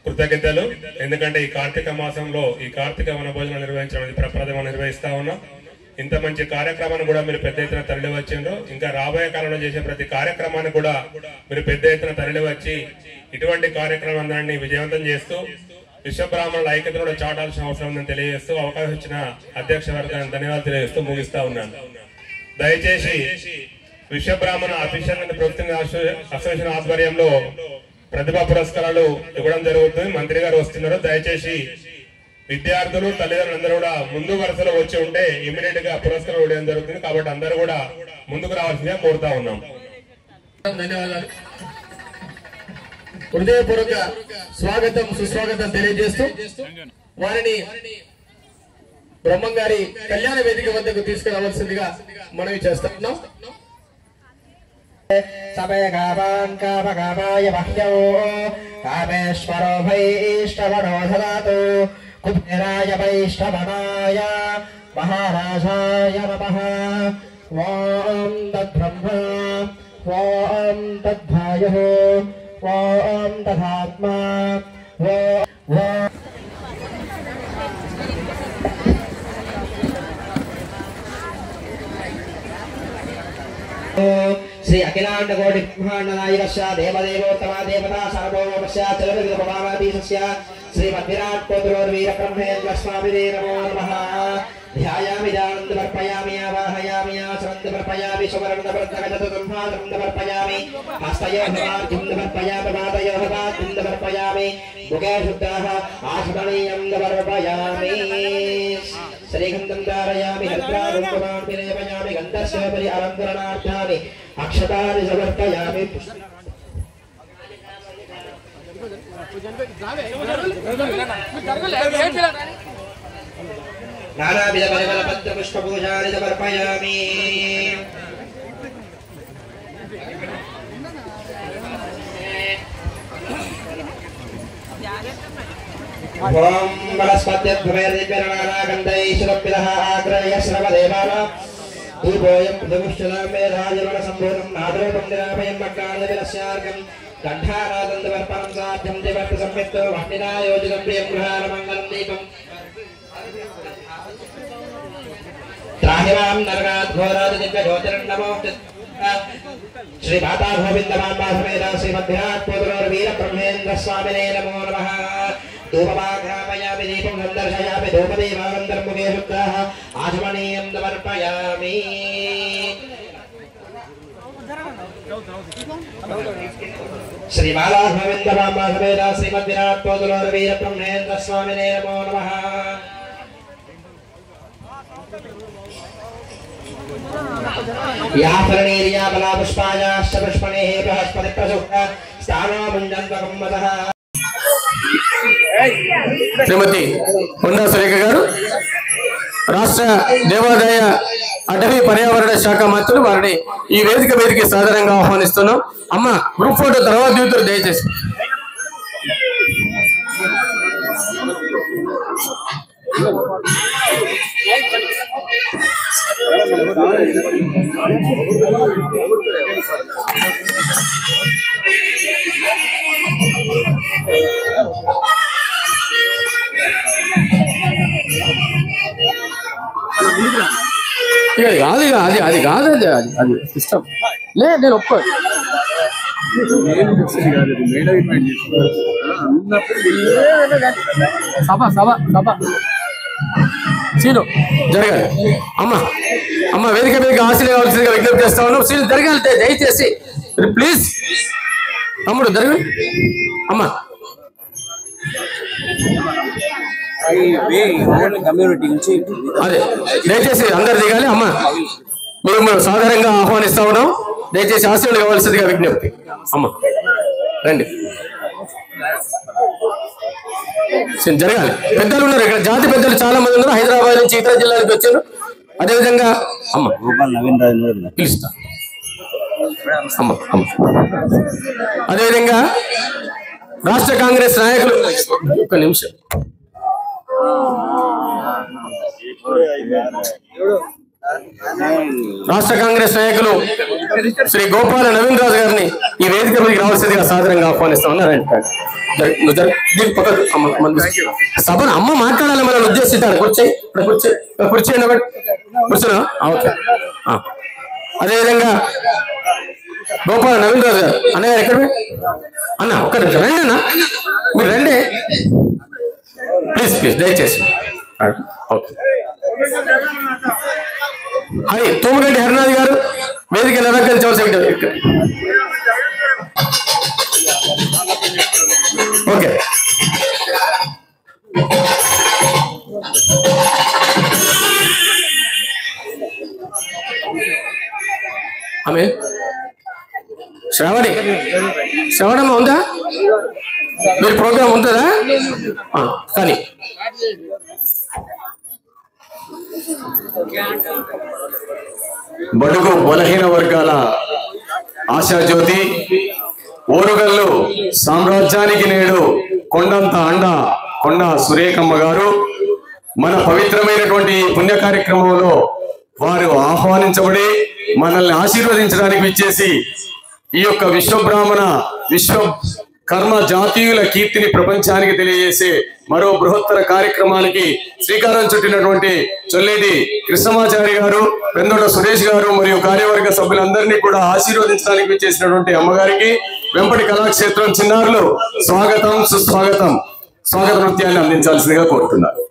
కృతజ్ఞతలు. ఎందుకంటే ఈ కార్తీక మాసంలో ఈ కార్తీక వనభోజనాలు నిర్వహించడం ప్రప్రథమ నిర్వహిస్తా ఉన్నాం. ఇంత మంచి కార్యక్రమాన్ని కూడా మీరు పెద్ద ఎత్తున తరలి వచ్చిండ్రు. ఇంకా రాబోయే కాలంలో చేసే ప్రతి కార్యక్రమాన్ని కూడా మీరు పెద్ద ఎత్తున తరలి వచ్చి ఇటువంటి కార్యక్రమాన్ని విజయవంతం చేస్తూ విశ్వబ్రాహ్మణుల ఐక్యతను కూడా చాటాల్సిన అవసరం ఉందని తెలియజేస్తూ అవకాశం ఇచ్చిన అధ్యక్ష వర్గానికి ధన్యవాదాలు తెలియజేస్తూ ముగిస్తా ఉన్నాను. దయచేసి Vishwabrahmana official and professional association ఆధ్వర్యంలో ప్రతిభా పురస్కారాలు ఇవ్వడం జరుగుతుంది. మంత్రి గారు వస్తున్నారు. దయచేసి విద్యార్థులు, తల్లిదండ్రులందరూ కూడా ముందు వరుసలో వచ్చి ఉంటే ఇమీడియట్ గా పురస్కారం ఇవ్వడం జరుగుతుంది. కాబట్టి అందరూ కూడా ముందుకు రావాల్సిందిగా కోరుతా ఉన్నాం. ధన్యవాదాలు. హృదయపూర్వక స్వాగతం సుస్వాగతం తెలియజేస్తూ వారిని బ్రహ్మంగారి కళ్యాణ వేదిక వద్దకు తీసుకురావాల్సిందిగా మనవి చేస్తున్నాం. కామేశ్వరో వైష్ణవనో దదాతు కుబేరాయ వైష్ణవనాయ మహారాజాయ నమః. ఓం తద్బ్రహ్మ ఓం తద్ధాయుః ఓం తథాత్మా శ్రీ అఖిలాండ కోటి బ్రహ్మాండ నాయకస్య దేవదేవోత్తమ దేవతా సార్వభౌమస్య చలవిదపమావతీశస్య శ్రీ మధ్విరాట్ కోతురోర్వీర బ్రహ్మేంద్ర స్వామిదే నమో నమః ధ్యాయామి దానందమర్పయామి ఆవాహయామి ఆసనందమర్పయామి సువర్ణవర్ధగజసంహాసనందమర్పయామి హస్తయోర్పయామి పాదయోర్పయామి ముఖే శుద్ధాః ఆసమనీయం సమర్పయామి శ్రీగంధం ధారయామి హద్రాగుంకుమాన్ విలేపయామి గంధస్యోపరి అలంకరణార్థాని అక్షతాని సమర్పయామి నానావిధ పరిమళ పత్ర పుష్ప పూజాని సమర్పయామి ఓం వనస్పత్యద్భవేర్దివ్యనానాగంధైశ్వరపిలః ఆగ్రహ్య శ్రవదేవానాం ధూపోయం పృథగుశ్చలాం మేధాజలన సంభూతం నాదరూపం నిరామయం మగ్గానవిలస్యార్గం కంఠారాదందవర్పణం సాధ్యం దివర్త సంవిత్తో వహ్నినాయోజితం ప్రియం గృహారమంగళం దీపం త్రాహిమాం నరకాత్ ఘోరాది దివ్య జ్యోతిర్నమో శ్రీ మాతా గోవిందమాంబా సమేత శ్రీమద్విరాట్ కోతురోర్వీర బ్రహ్మేంద్ర స్వామినే నమో నమః ధూపమాఘ్రాపయామి దీపం సందర్శయామి ధూపదీపానంతరం ముఖే శుద్ధాః ఆచమనీయం సమర్పయామి శ్రీ మాతా గోవిందమాంబా సమేత శ్రీమద్విరాట్ కోతురోర్వీర బ్రహ్మేంద్ర స్వామినే నమో నమః యాఫరణీర్యా బలాపుష్పాయాశ్చ పుష్పణేః బృహస్పతి ప్రసుక్త స్థానో ముంజన్వకమ్మతః శ్రీమతి కొండా సురేఖ గారు రాష్ట్ర దేవాదాయ అటవీ పర్యావరణ శాఖ మంత్రులు వారిని ఈ వేదిక మీదకి సాధారణంగా ఆహ్వానిస్తున్నాం. అమ్మ గ్రూప్ ఫోటో తర్వాత దిగుతారు దయచేసి. అది కాదండి, అది సిస్టమ్ లే, నేను ఒక్క సభ సీను జరగాలి. అమ్మ వేదిక మీదకి ఆశలు కావాల్సిందిగా విజ్ఞప్తి చేస్తాను. సీను జరగాలి దయచేసి ప్లీజ్. తమ్ముడు జరగండి. అమ్మ కమ్యూనిటీ నుంచి అదే దయచేసి అందరు దిగాలి. అమ్మ మేము సాధారణంగా ఆహ్వానిస్తా ఉన్నాం. దయచేసి ఆశలు కావాల్సిందిగా విజ్ఞప్తి. అమ్మ రండి, జరగాలి. పెద్దలు ఉన్నారు ఇక్కడ, జాతి పెద్దలు చాలా మంది ఉన్నారు. హైదరాబాద్ నుంచి ఇతర జిల్లాలకు వచ్చారు. అదేవిధంగా అమ్మ పిలుస్తా. అమ్మ అదేవిధంగా రాష్ట్ర కాంగ్రెస్ నాయకులు, ఒక్క నిమిషం, రాష్ట్ర కాంగ్రెస్ నాయకులు శ్రీ గోపాల నవీన్ రాజు గారిని ఈ వేదిక మీదకి రావాల్సిందిగా సాధారణంగా ఆహ్వానిస్తా ఉన్నారండి. సభను అమ్మ మాట్లాడాలి, మనం ఉద్దేశించాడు. కూర్చోండి. కూర్చున్నా. ఓకే. అదేవిధంగా గోపాల నవీన్ రాజు గారు అన్నయ్య ఎక్కడ అన్న ఒక్క నిమిషం రండి అన్న, మీరు రండి ప్లీజ్ దయచేసి. ఓకే. అది తోమగడ్డి హరినాథ్ గారు వేదిక అలంకరించవలసి. ఓకే. ఆమె శ్రవణమ్మ ఉందా? మీరు ప్రోగ్రామ్ ఉంటుందా? కానీ బడుగు బలహీన వర్గాల ఆశాజ్యోతి, ఓరుగల్లు సామ్రాజ్యానికి నేడు కొండంత అండ కొండ సురేఖమ్మ గారు మన పవిత్రమైనటువంటి పుణ్య కార్యక్రమంలో వారు ఆహ్వానించబడి మనల్ని ఆశీర్వదించడానికి ఇచ్చేసి ఈ యొక్క విశ్వబ్రాహ్మణ విశ్వకర్మ జాతీయుల కీర్తిని ప్రపంచానికి తెలియజేసే మరో బృహత్తర కార్యక్రమానికి శ్రీకారం చుట్టినటువంటి చొల్లేటి కృష్ణమాచారి గారు, పెందొడ సురేష్ గారు మరియు కార్యవర్గ సభ్యులందరినీ కూడా ఆశీర్వదించడానికి విచ్చేసినటువంటి అమ్మగారికి వెంపటి కళాక్షేత్రం చిన్నారులు స్వాగతం సుస్వాగతం స్వాగత నృత్యాన్ని అందించాల్సిందిగా కోరుతున్నారు.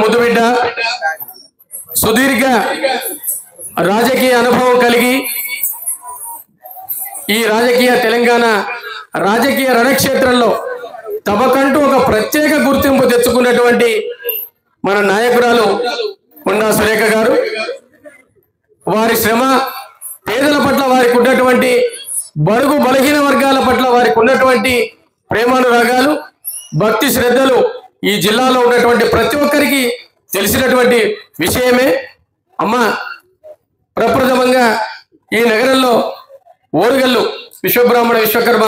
ముద్దుబిడ్డ సుదీర్ఘ రాజకీయ అనుభవం కలిగి ఈ రాజకీయ తెలంగాణ రాజకీయ రణక్షేత్రంలో తమకంటూ ఒక ప్రత్యేక గుర్తింపు తెచ్చుకున్నటువంటి మన నాయకురాలు కొండా సురేఖ గారు, వారి శ్రమ, పేదల పట్ల వారికి ఉన్నటువంటి, బడుగు బలహీన వర్గాల పట్ల వారికి ఉన్నటువంటి ప్రేమానురాగాలు, భక్తి శ్రద్ధలు ఈ జిల్లాలో ఉన్నటువంటి ప్రతి ఒక్కరికి తెలిసినటువంటి విషయమే. అమ్మ ప్రప్రథమంగా ఈ నగరంలో ఓరుగల్లు విశ్వబ్రాహ్మణ విశ్వకర్మ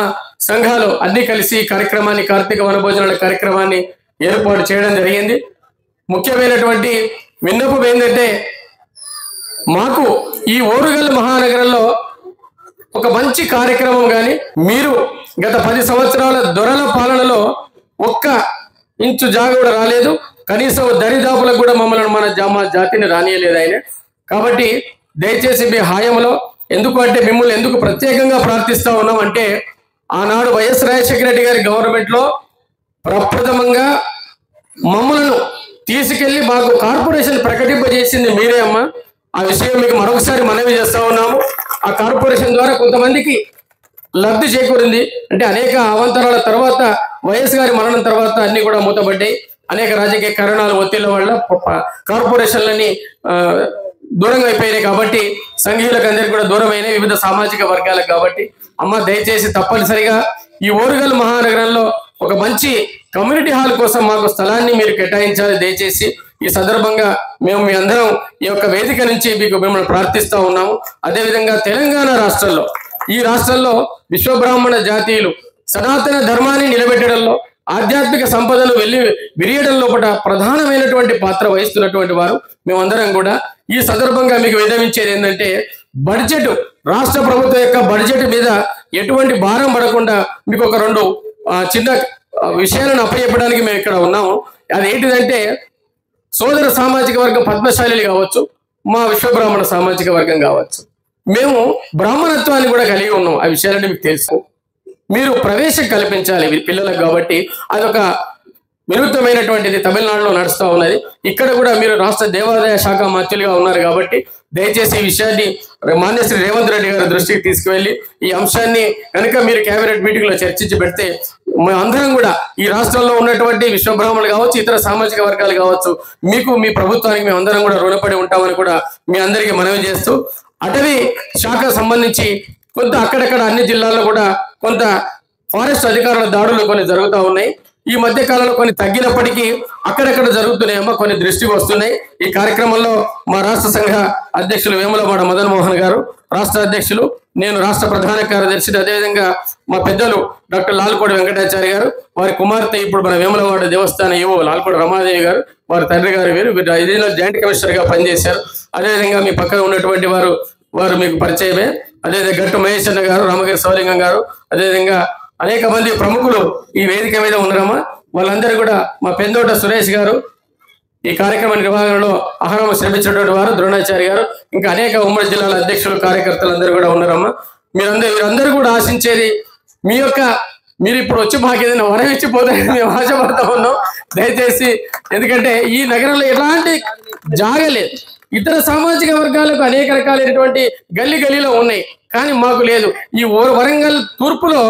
సంఘాలు అన్ని కలిసి కార్యక్రమాన్ని, కార్తీక వనభోజనాల కార్యక్రమాన్ని ఏర్పాటు చేయడం జరిగింది. ముఖ్యమైనటువంటి విన్నపం ఏంటంటే, మాకు ఈ ఓరుగల్లు మహానగరంలో ఒక మంచి కార్యక్రమం కానీ, మీరు గత 10 సంవత్సరాల దొరల పాలనలో ఒక్క ఇంచు జాగ కూడా రాలేదు, కనీసం దరిదాపులకు కూడా మమ్మల్ని మా జాతిని రానియలేదు ఆయన. కాబట్టి దయచేసి మీ హాయంలో, ఎందుకంటే మిమ్మల్ని ఎందుకు ప్రత్యేకంగా ప్రార్థిస్తూ ఉన్నాం అంటే, ఆనాడు వైఎస్ రాజశేఖర రెడ్డి గారి గవర్నమెంట్లో ప్రప్రథమంగా మమ్మలను తీసుకెళ్లి మాకు కార్పొరేషన్ ప్రకటింపజేసింది మీరే అమ్మ. ఆ విషయం మీకు మరొకసారి మనవి చేస్తా ఉన్నాము. ఆ కార్పొరేషన్ ద్వారా కొంతమందికి లబ్ధి చేకూరింది. అంటే అనేక అవాంతరాల తర్వాత, వైఎస్ గారి మరణం తర్వాత అన్ని కూడా మూతపడ్డాయి. అనేక రాజకీయ కారణాలు, ఒత్తిళ్ల వల్ల కార్పొరేషన్లన్నీ దూరంగా అయిపోయినాయి. కాబట్టి సంఘీయులకు అందరికీ కూడా దూరమైనాయి, వివిధ సామాజిక వర్గాలకు. కాబట్టి అమ్మ దయచేసి తప్పనిసరిగా ఈ ఓరుగల్లు మహానగరంలో ఒక మంచి కమ్యూనిటీ హాల్ కోసం మాకు స్థలాన్ని మీరు కేటాయించాలి దయచేసి. ఈ సందర్భంగా మేము మీ అందరం ఈ యొక్క వేదిక నుంచి మీకు మిమ్మల్ని ప్రార్థిస్తూ ఉన్నాము. అదేవిధంగా తెలంగాణ రాష్ట్రంలో, ఈ రాష్ట్రంలో విశ్వబ్రాహ్మణ జాతీయులు సనాతన ధర్మాన్ని నిలబెట్టడంలో, ఆధ్యాత్మిక సంపదను విరియడం లోపల ప్రధానమైనటువంటి పాత్ర వహిస్తున్నటువంటి వారు మేమందరం కూడా. ఈ సందర్భంగా మీకు విన్నవించేది ఏంటంటే, బడ్జెట్, రాష్ట్ర ప్రభుత్వం యొక్క బడ్జెట్ మీద ఎటువంటి భారం పడకుండా మీకు ఒక 2 చిన్న విషయాలను అప్పచెప్పడానికి మేము ఇక్కడ ఉన్నాము. అది ఏంటిదంటే, సోదర సామాజిక వర్గం పద్మశాలిలు కావచ్చు, మా విశ్వబ్రాహ్మణ సామాజిక వర్గం కావచ్చు, మేము బ్రాహ్మణత్వాన్ని కూడా కలిగి ఉన్నాం. ఆ విషయాలన్నీ మీకు తెలుసు. మీరు ప్రవేశం కల్పించాలి పిల్లలకు. కాబట్టి అదొక వినూత్నమైనటువంటిది తమిళనాడులో నడుస్తూ ఉన్నది. ఇక్కడ కూడా మీరు రాష్ట్ర దేవాదాయ శాఖ మంత్రులుగా ఉన్నారు కాబట్టి దయచేసి ఈ విషయాన్ని మాన్య శ్రీ రేవంత్ రెడ్డి గారి దృష్టికి తీసుకువెళ్ళి ఈ అంశాన్ని కనుక మీరు కేబినెట్ మీటింగ్ లో చర్చించి పెడితే అందరం కూడా ఈ రాష్ట్రంలో ఉన్నటువంటి విశ్వబ్రాహ్మణులు కావచ్చు, ఇతర సామాజిక వర్గాలు కావచ్చు, మీకు మీ ప్రభుత్వానికి మేము అందరం కూడా రుణపడి ఉంటామని కూడా మీ అందరికీ మనవి చేస్తూ, అటవీ శాఖ సంబంధించి కొంత అక్కడక్కడ అన్ని జిల్లాల్లో కూడా కొంత ఫారెస్ట్ అధికారుల దాడులు కొన్ని జరుగుతూ ఉన్నాయి. ఈ మధ్య కాలంలో కొన్ని తగ్గినప్పటికీ అక్కడక్కడ జరుగుతున్నాయేమో కొన్ని దృష్టికి వస్తున్నాయి. ఈ కార్యక్రమంలో మా రాష్ట్ర సంఘ అధ్యక్షులు వేములవాడ మదన్ మోహన్ గారు, రాష్ట్ర అధ్యక్షులు, నేను రాష్ట్ర ప్రధాన కార్యదర్శి, అదేవిధంగా మా పెద్దలు డాక్టర్ లాల్కోట వెంకటాచారి గారు, వారి కుమార్తె ఇప్పుడు మన వేములవాడ దేవస్థాన యువ లాల్కోట రమాదేవి గారు, వారి తండ్రి గారు వీరు 5 ఏళ్ళ జాయింట్ కమిషనర్ గా పనిచేశారు. అదేవిధంగా మీ పక్కన ఉన్నటువంటి వారు మీకు పరిచయమే. అదేవిధంగా గట్టు మహేష్ అన్న గారు, రామగిరి శివలింగం గారు, అదేవిధంగా అనేక మంది ప్రముఖులు ఈ వేదిక మీద ఉన్నారమ్మా. వాళ్ళందరూ కూడా మా పెందోట సురేష్ గారు, ఈ కార్యక్రమ నిర్వహణలో అహర్నిశలు శ్రమించినటువంటి వారు, ద్రోణాచారి గారు, ఇంకా అనేక ఉమ్మడి జిల్లాల అధ్యక్షులు, కార్యకర్తలు అందరూ కూడా ఉన్నారమ్మా. వీరందరూ కూడా ఆశించేది మీరు ఇప్పుడు వచ్చి మాకు ఏదైనా వరం ఇచ్చిపోతారని మేము ఆశపడతా ఉన్నాం. దయచేసి, ఎందుకంటే ఈ నగరంలో ఎలాంటి జాగలేదు. ఇతర సామాజిక వర్గాలకు అనేక రకాలైనటువంటి గల్లీలో ఉన్నాయి, కానీ మాకు లేదు. ఈ వరంగల్ తూర్పులో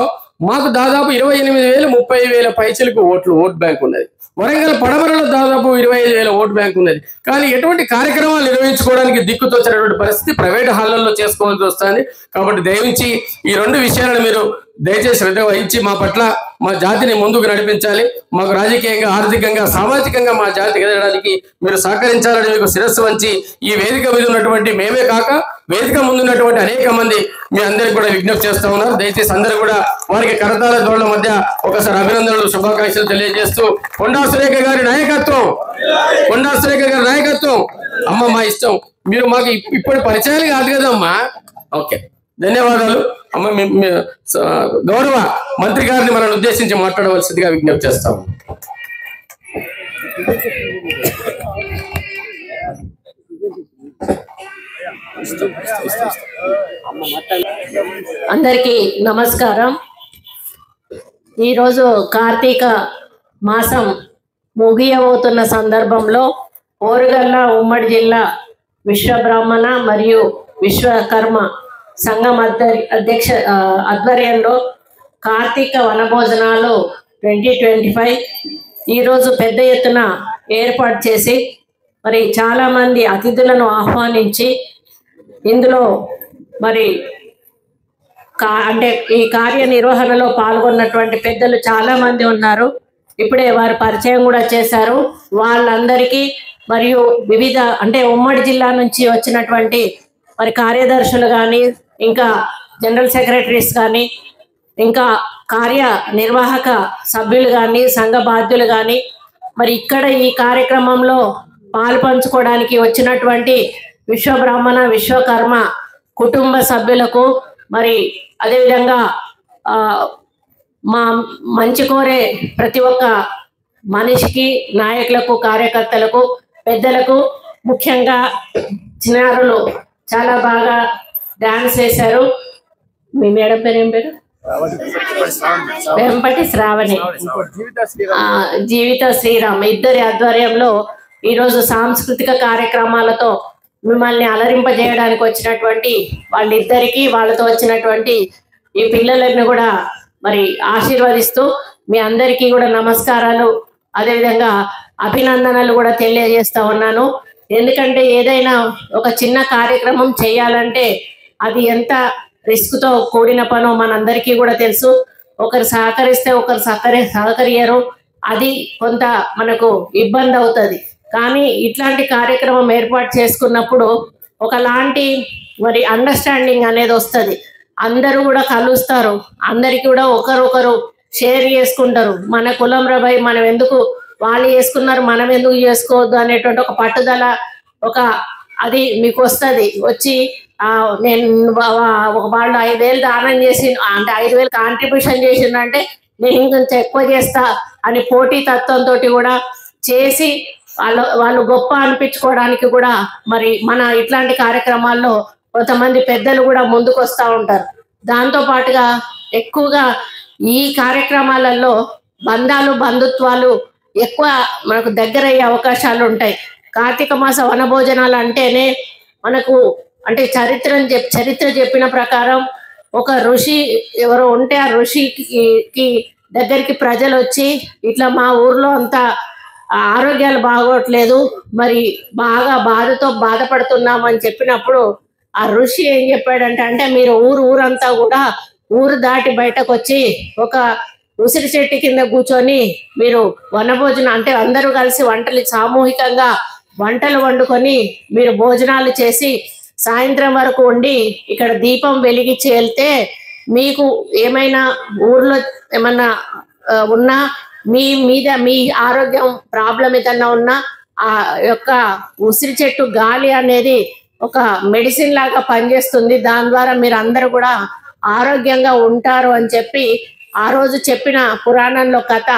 మాకు దాదాపు 28,000 30,000 పైచలకు ఓట్ బ్యాంక్ ఉన్నది. వరంగల్ పడమరలో దాదాపు 25,000 ఓట్ బ్యాంక్ ఉన్నది. కానీ ఎటువంటి కార్యక్రమాలు నిర్వహించుకోవడానికి దిక్కుతోచినటువంటి పరిస్థితి ప్రైవేట్ హాళ్లలో చేసుకోవాల్సి వస్తుంది. కాబట్టి దయవించి ఈ 2 విషయాలను మీరు దయచేసి శ్రద్ధ వహించి మా పట్ల మా జాతిని ముందుకు నడిపించాలి. మాకు రాజకీయంగా, ఆర్థికంగా, సామాజికంగా మా జాతి ఎదగడానికి మీరు సహకరించాలని మీకు శిరస్సు వంచి ఈ వేదిక మీద ఉన్నటువంటి మేమే కాక వేదిక ముందున్నటువంటి అనేక మంది మీ అందరికి కూడా విజ్ఞప్తి చేస్తా ఉన్నారు. దయచేసి అందరూ కూడా వారికి కరతాళ ధ్వనుల మధ్య ఒకసారి అభినందనలు, శుభాకాంక్షలు తెలియజేస్తూ, కొండా సురేఖ గారి నాయకత్వం, అమ్మ మా ఇష్టం. మీరు మాకు ఇప్పుడు పరిచయాలు కాదు కదమ్మా. ఓకే, ధన్యవాదాలు అమ్మ. గౌరవ మంత్రి గారిని మనల్ని ఉద్దేశించి మాట్లాడవలసిందిగా విజ్ఞప్తి చేస్తాము. అందరికీ నమస్కారం. ఈరోజు కార్తీక మాసం ముగియబోతున్న సందర్భంలో ఓరుగల్ల ఉమ్మడి జిల్లా విశ్వబ్రాహ్మణ మరియు విశ్వకర్మ సంఘం అధ్యక్ష ఆధ్వర్యంలో కార్తీక వనభోజనాలు 2025 ఈరోజు పెద్ద ఎత్తున ఏర్పాటు చేసి మరి చాలామంది అతిథులను ఆహ్వానించి ఇందులో మరి అంటే ఈ కార్యనిర్వహణలో పాల్గొన్నటువంటి పెద్దలు చాలామంది ఉన్నారు. ఇప్పుడే వారు పరిచయం కూడా చేశారు. వాళ్ళందరికీ మరియు వివిధ అంటే ఉమ్మడి జిల్లా నుంచి వచ్చినటువంటి మరి కార్యదర్శులు కానీ, ఇంకా జనరల్ సెక్రటరీస్ కానీ, ఇంకా కార్యనిర్వాహక సభ్యులు కానీ, సంఘ బాధ్యులు కానీ, మరి ఇక్కడ ఈ కార్యక్రమంలో పాల్పంచుకోవడానికి వచ్చినటువంటి విశ్వబ్రాహ్మణ విశ్వకర్మ కుటుంబ సభ్యులకు, మరి అదేవిధంగా మా మంచి కోరే ప్రతి ఒక్క మనిషికి, నాయకులకు, కార్యకర్తలకు, పెద్దలకు, ముఖ్యంగా చిన్నారులు చాలా బాగా డాన్స్ చేశారు. మీ మేడం పేరు ఏం పేరు? వెంపటి శ్రావణి, జీవిత శ్రీరామ్ ఇద్దరి ఆధ్వర్యంలో ఈరోజు సాంస్కృతిక కార్యక్రమాలతో మిమ్మల్ని అలరింపజేయడానికి వచ్చినటువంటి వాళ్ళిద్దరికీ, వాళ్ళతో వచ్చినటువంటి ఈ పిల్లలను కూడా మరి ఆశీర్వదిస్తూ మీ అందరికీ కూడా నమస్కారాలు, అదేవిధంగా అభినందనలు కూడా తెలియజేస్తా ఉన్నాను. ఎందుకంటే ఏదైనా ఒక చిన్న కార్యక్రమం చేయాలంటే అది ఎంత రిస్క్తో కూడిన పనో మనందరికీ కూడా తెలుసు. ఒకరు సహకరిస్తే ఒకరు సహకరియరు, అది కొంత మనకు ఇబ్బంది అవుతుంది. కానీ ఇట్లాంటి కార్యక్రమం ఏర్పాటు చేసుకున్నప్పుడు ఒకలాంటి మరి అండర్స్టాండింగ్ అనేది వస్తుంది. అందరూ కూడా కలుస్తారు, అందరికీ కూడా ఒకరొకరు షేర్ చేసుకుంటారు. మన కులం రబాయి, మనం ఎందుకు వాళ్ళు చేసుకున్నారు మనం ఎందుకు చేసుకోవద్దు అనేటువంటి ఒక పట్టుదల, ఒక అది మీకు వస్తుంది. వచ్చి నేను ఒక వాళ్ళు 5,000 దానం చేసి అంటే 5,000 కాంట్రిబ్యూషన్ చేసిందంటే నేను ఇంకొంచెం ఎక్కువ చేస్తా అని పోటీ తత్వంతో కూడా చేసి వాళ్ళు గొప్ప అనిపించుకోవడానికి కూడా మరి మన ఇట్లాంటి కార్యక్రమాల్లో కొంతమంది పెద్దలు కూడా ముందుకు వస్తూ ఉంటారు. దాంతో పాటుగా ఎక్కువగా ఈ కార్యక్రమాలలో బంధాలు, బంధుత్వాలు ఎక్కువ మనకు దగ్గరయ్యే అవకాశాలు ఉంటాయి. కార్తీక మాస వనభోజనాలు అంటేనే మనకు అంటే చరిత్ర చెప్పిన ప్రకారం ఒక ఋషి ఎవరో ఉంటే ఆ ఋషికి దగ్గరికి ప్రజలు వచ్చి ఇట్లా మా ఊర్లో అంతా ఆరోగ్యాలు బాగోట్లేదు, మరి బాగా బాధతో బాధపడుతున్నాం అని చెప్పినప్పుడు ఆ ఋషి ఏం చెప్పాడంటే, అంటే మీరు ఊరంతా కూడా ఊరు దాటి బయటకు వచ్చి ఒక ఉసిరి చెట్టు కింద కూర్చొని మీరు వనభోజనం అంటే అందరూ కలిసి వంటలు సామూహికంగా వంటలు వండుకొని మీరు భోజనాలు చేసి సాయంత్రం వరకు ఉండి ఇక్కడ దీపం వెలిగించి వెళ్తే మీకు ఏమైనా ఊర్లో ఏమన్నా ఉన్నా మీ ఆరోగ్యం ప్రాబ్లం ఏదన్నా ఉన్నా ఆ యొక్క ఉసిరి చెట్టు గాలి అనేది ఒక మెడిసిన్ లాగా పనిచేస్తుంది, దాని ద్వారా మీరు అందరూ కూడా ఆరోగ్యంగా ఉంటారు అని చెప్పి ఆ రోజు చెప్పిన పురాణంలో కథ.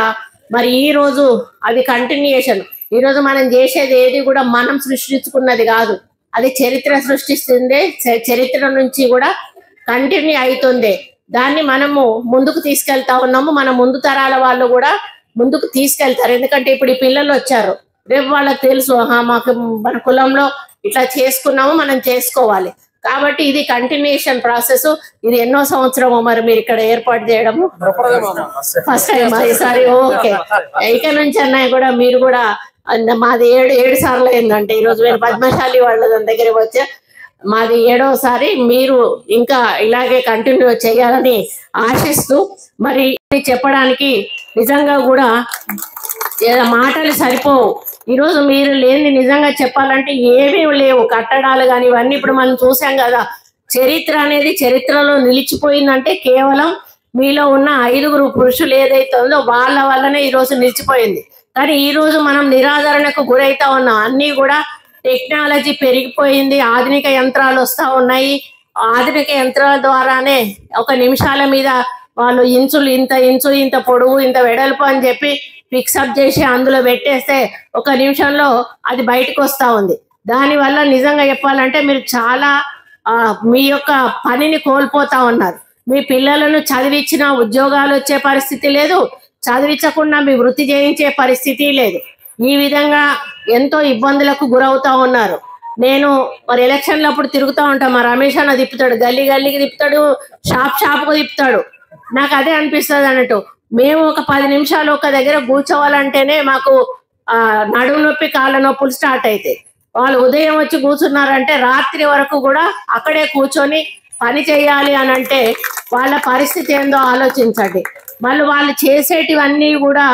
మరి ఈ రోజు అది కంటిన్యూయేషన్. ఈరోజు మనం చేసేది ఏది కూడా మనం సృష్టించుకున్నది కాదు, అది చరిత్ర సృష్టిస్తుంది, చరిత్ర నుంచి కూడా కంటిన్యూ అవుతుంది. దాన్ని మనము ముందుకు తీసుకెళ్తా ఉన్నాము, మన ముందు తరాల వాళ్ళు కూడా ముందుకు తీసుకెళ్తారు. ఎందుకంటే ఇప్పుడు ఈ పిల్లలు వచ్చారు, రేపు వాళ్ళకి తెలుసు మాకు మన కులంలో ఇట్లా చేసుకున్నాము, మనం చేసుకోవాలి. కాబట్టి ఇది కంటిన్యూషన్ ప్రాసెస్. ఇది ఎన్నో సంవత్సరము మరి మీరు ఇక్కడ ఏర్పాటు చేయడము ఫస్ట్ టైం ఈసారి. ఓకే, ఇక నుంచి అన్నయ్య కూడా మీరు కూడా మాది 7 సార్లు అయిందంటే ఈరోజు నేను పద్మశాలి వాళ్ళ దగ్గర వచ్చా, మాది 7వసారి. మీరు ఇంకా ఇలాగే కంటిన్యూ చేయాలని ఆశిస్తూ మరి చెప్పడానికి నిజంగా కూడా మాటలు సరిపోవు. ఈరోజు మీరు లేని నిజంగా చెప్పాలంటే ఏమీ లేవు, కట్టడాలు కానీ ఇవన్నీ ఇప్పుడు మనం చూసాం కదా. చరిత్ర అనేది చరిత్రలో నిలిచిపోయిందంటే కేవలం మీలో ఉన్న 5గురు పురుషులు ఏదైతే ఉందో వాళ్ళ వల్లనే ఈరోజు నిలిచిపోయింది. కానీ ఈరోజు మనం నిరాదరణకు గురైతా ఉన్నాం. అన్నీ కూడా టెక్నాలజీ పెరిగిపోయింది, ఆధునిక యంత్రాలు వస్తూ ఉన్నాయి. ఆధునిక యంత్రాల ద్వారానే ఒక నిమిషాల మీద వాళ్ళు ఇంచులు ఇంత పొడవు ఇంత వెడల్పు అని చెప్పి ఫిక్సప్ చేసి అందులో పెట్టేస్తే ఒక నిమిషంలో అది బయటకు వస్తూ ఉంది. దానివల్ల నిజంగా చెప్పాలంటే మీరు చాలా మీ యొక్క పనిని కోల్పోతా ఉన్నారు. మీ పిల్లలను చదివించిన ఉద్యోగాలు వచ్చే పరిస్థితి లేదు, చదివించకుండా మీ వృత్తి చేయించే పరిస్థితి లేదు. ఈ విధంగా ఎంతో ఇబ్బందులకు గురవుతా ఉన్నారు. నేను మరి ఎలక్షన్లప్పుడు తిరుగుతూ ఉంటాను, మా రమేష్ అన్న తిప్పుతాడు, గల్లీకి తిప్పుతాడు, షాప్కు తిప్పుతాడు. నాకు అదే అనిపిస్తుంది అన్నట్టు. మేము ఒక 10 నిమిషాలు ఒక దగ్గర కూర్చోవాలంటేనే మాకు నడుము నొప్పి కాళ్ళ నొప్పులు స్టార్ట్ అవుతాయి. వాళ్ళు ఉదయం వచ్చి కూర్చున్నారంటే రాత్రి వరకు కూడా అక్కడే కూర్చొని పని చేయాలి అని అంటే వాళ్ళ పరిస్థితి ఏందో ఆలోచించండి. మళ్ళీ వాళ్ళు చేసేటివన్నీ కూడా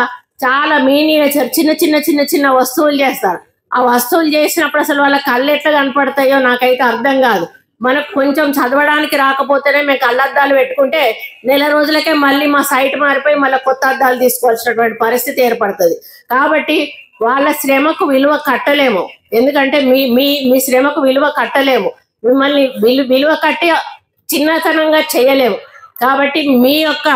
చాలా మీనియేచర్ చిన్న వస్తువులు చేస్తారు. ఆ వస్తువులు చేసినప్పుడు అసలు వాళ్ళ కళ్ళు ఎట్లా కనపడతాయో నాకైతే అర్థం కాదు. మనకు కొంచెం చదవడానికి రాకపోతేనే మేము కళ్ళద్దాలు పెట్టుకుంటే నెల రోజులకే మళ్ళీ మా సైట్ మారిపోయి మళ్ళీ కొత్త అద్దాలు తీసుకోవాల్సినటువంటి పరిస్థితి ఏర్పడుతుంది. కాబట్టి వాళ్ళ శ్రమకు విలువ కట్టలేము, ఎందుకంటే మీ శ్రమకు విలువ కట్టలేము, మిమ్మల్ని విలువ కట్టి చిన్నతనంగా చేయలేము. కాబట్టి మీ యొక్క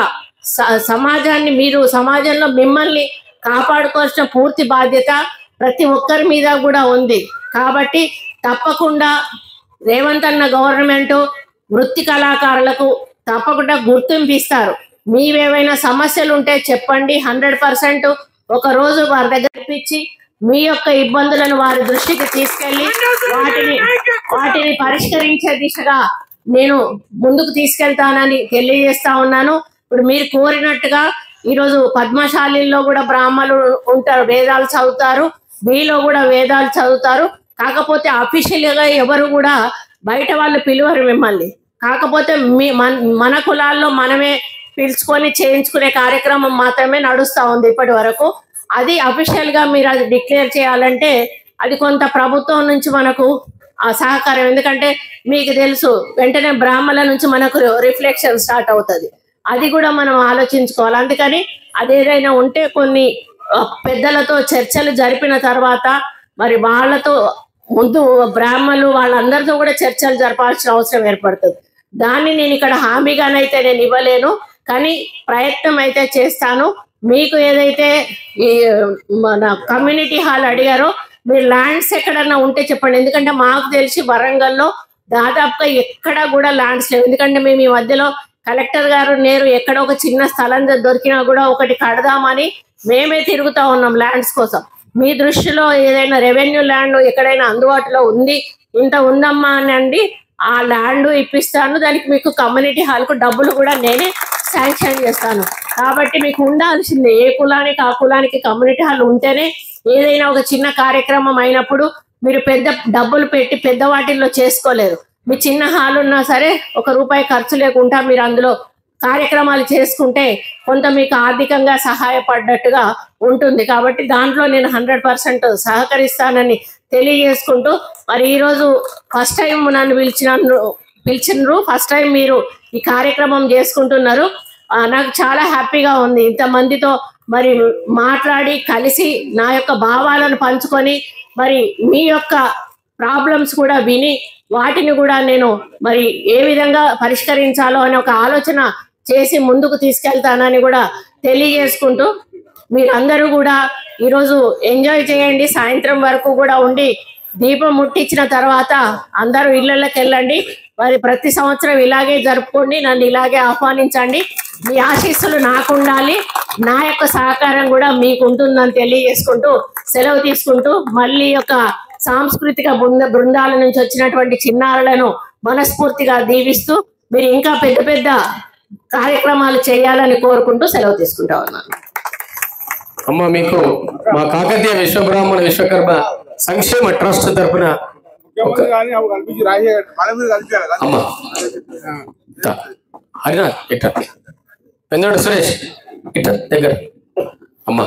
సమాజంలో మిమ్మల్ని కాపాడుకోవాల్సిన పూర్తి బాధ్యత ప్రతి ఒక్కరి మీద కూడా ఉంది. కాబట్టి తప్పకుండా రేవంత్ అన్న గవర్నమెంట్ వృత్తి కళాకారులకు తప్పకుండా గుర్తింపు ఇస్తారు. మీవేమైనా సమస్యలు ఉంటే చెప్పండి, 100% ఒక రోజు వారి దగ్గర ఇప్పించి మీ యొక్క ఇబ్బందులను వారి దృష్టికి తీసుకెళ్లి వాటిని పరిష్కరించే దిశగా నేను ముందుకు తీసుకెళ్తానని తెలియజేస్తా ఉన్నాను. ఇప్పుడు మీరు కోరినట్టుగా ఈరోజు పద్మశాలిలో కూడా బ్రాహ్మణులు ఉంటారు, వేదాలు చదువుతారు, మీలో కూడా వేదాలు చదువుతారు. కాకపోతే అఫీషియల్ గా ఎవరు కూడా బయట వాళ్ళు పిలువరు మిమ్మల్ని. కాకపోతే మన కులాల్లో మనమే పిలుచుకొని చేయించుకునే కార్యక్రమం మాత్రమే నడుస్తూ ఉంది ఇప్పటి వరకు. అది అఫీషియల్ గా మీరు అది డిక్లేర్ చేయాలంటే అది కొంత ప్రభుత్వం నుంచి మనకు సహకారం. ఎందుకంటే మీకు తెలుసు వెంటనే బ్రాహ్మణుల నుంచి మనకు రిఫ్లెక్షన్ స్టార్ట్ అవుతుంది, అది కూడా మనం ఆలోచించుకోవాలి. అందుకని అదేదైనా ఉంటే కొన్ని పెద్దలతో చర్చలు జరిపిన తర్వాత మరి వాళ్ళతో ముందు బ్రాహ్మణులు వాళ్ళందరితో కూడా చర్చలు జరపాల్సిన అవసరం ఏర్పడుతుంది. దాన్ని నేను ఇక్కడ హామీగానైతే నేను ఇవ్వలేను, కానీ ప్రయత్నం అయితే చేస్తాను. మీకు ఏదైతే ఈ మన కమ్యూనిటీ హాల్ అడిగారో మీరు ల్యాండ్స్ ఎక్కడన్నా ఉంటే చెప్పండి. ఎందుకంటే మాకు తెలిసి వరంగల్లో దాదాపుగా ఎక్కడ కూడా ల్యాండ్స్ లేవు. ఎందుకంటే మేము ఈ మధ్యలో కలెక్టర్ గారు నేరు ఎక్కడ ఒక చిన్న స్థలం దొరికినా కూడా ఒకటి కడదామని మేమే తిరుగుతూ ఉన్నాం ల్యాండ్స్ కోసం. మీ దృష్టిలో ఏదైనా రెవెన్యూ ల్యాండ్ ఎక్కడైనా అందుబాటులో ఉంది, ఇంత ఉందమ్మా అని అండి, ఆ ల్యాండ్ ఇప్పిస్తాను. దానికి మీకు కమ్యూనిటీ హాల్కు డబ్బులు కూడా నేనే శాంక్షన్ చేస్తాను. కాబట్టి మీకు ఉండాల్సిందే, ఏ కులానికి ఆ కులానికి కమ్యూనిటీ హాల్ ఉంటేనే ఏదైనా ఒక చిన్న కార్యక్రమం అయినప్పుడు మీరు పెద్ద డబ్బులు పెట్టి పెద్ద వాటిల్లో చేసుకోలేరు. మీ చిన్న హాల్ ఉన్నా సరే ₹1 ఖర్చు లేకుండా మీరు అందులో కార్యక్రమాలు చేసుకుంటే కొంత మీకు ఆర్థికంగా సహాయపడ్డట్టుగా ఉంటుంది. కాబట్టి దాంట్లో నేను 100% సహకరిస్తానని తెలియజేసుకుంటూ, మరి ఈరోజు ఫస్ట్ టైం నన్ను పిలిచినారు, ఫస్ట్ టైం మీరు ఈ కార్యక్రమం చేసుకుంటున్నారు. నాకు చాలా హ్యాపీగా ఉంది. ఇంతమందితో మరి మాట్లాడి కలిసి నా యొక్క భావాలను పంచుకొని మరి మీ యొక్క ప్రాబ్లమ్స్ కూడా విని వాటిని కూడా నేను మరి ఏ విధంగా పరిష్కరించాలో అనే ఒక ఆలోచన చేసి ముందుకు తీసుకెళ్తానని కూడా తెలియజేసుకుంటూ, మీరందరూ కూడా ఈరోజు ఎంజాయ్ చేయండి. సాయంత్రం వరకు కూడా ఉండి దీపం ముట్టించిన తర్వాత అందరూ ఇళ్ళకి వెళ్ళండి. మరి ప్రతి సంవత్సరం ఇలాగే జరుపుకోండి, నన్ను ఇలాగే ఆహ్వానించండి. మీ ఆశీస్సులు నాకు ఉండాలి, నా యొక్క సహకారం కూడా మీకు ఉంటుందని తెలియజేసుకుంటూ సెలవు తీసుకుంటూ, మళ్ళీ యొక్క సాంస్కృతిక బృందాల నుంచి వచ్చినటువంటి చిన్నారులను మనస్ఫూర్తిగా దీవిస్తూ మీరు ఇంకా పెద్ద పెద్ద కార్యక్రమాలు చేయాలని కోరుకుంటూ సెలవు తీసుకుంటా ఉన్నాను. అమ్మ, మీకు మా కాకతీయ విశ్వబ్రాహ్మణ విశ్వకర్మ సంక్షేమ ట్రస్ట్ తరఫున హరినాథ్ ఇట్ట పెందోడు సురేష్ ఇట్ట దగ్గర అమ్మ,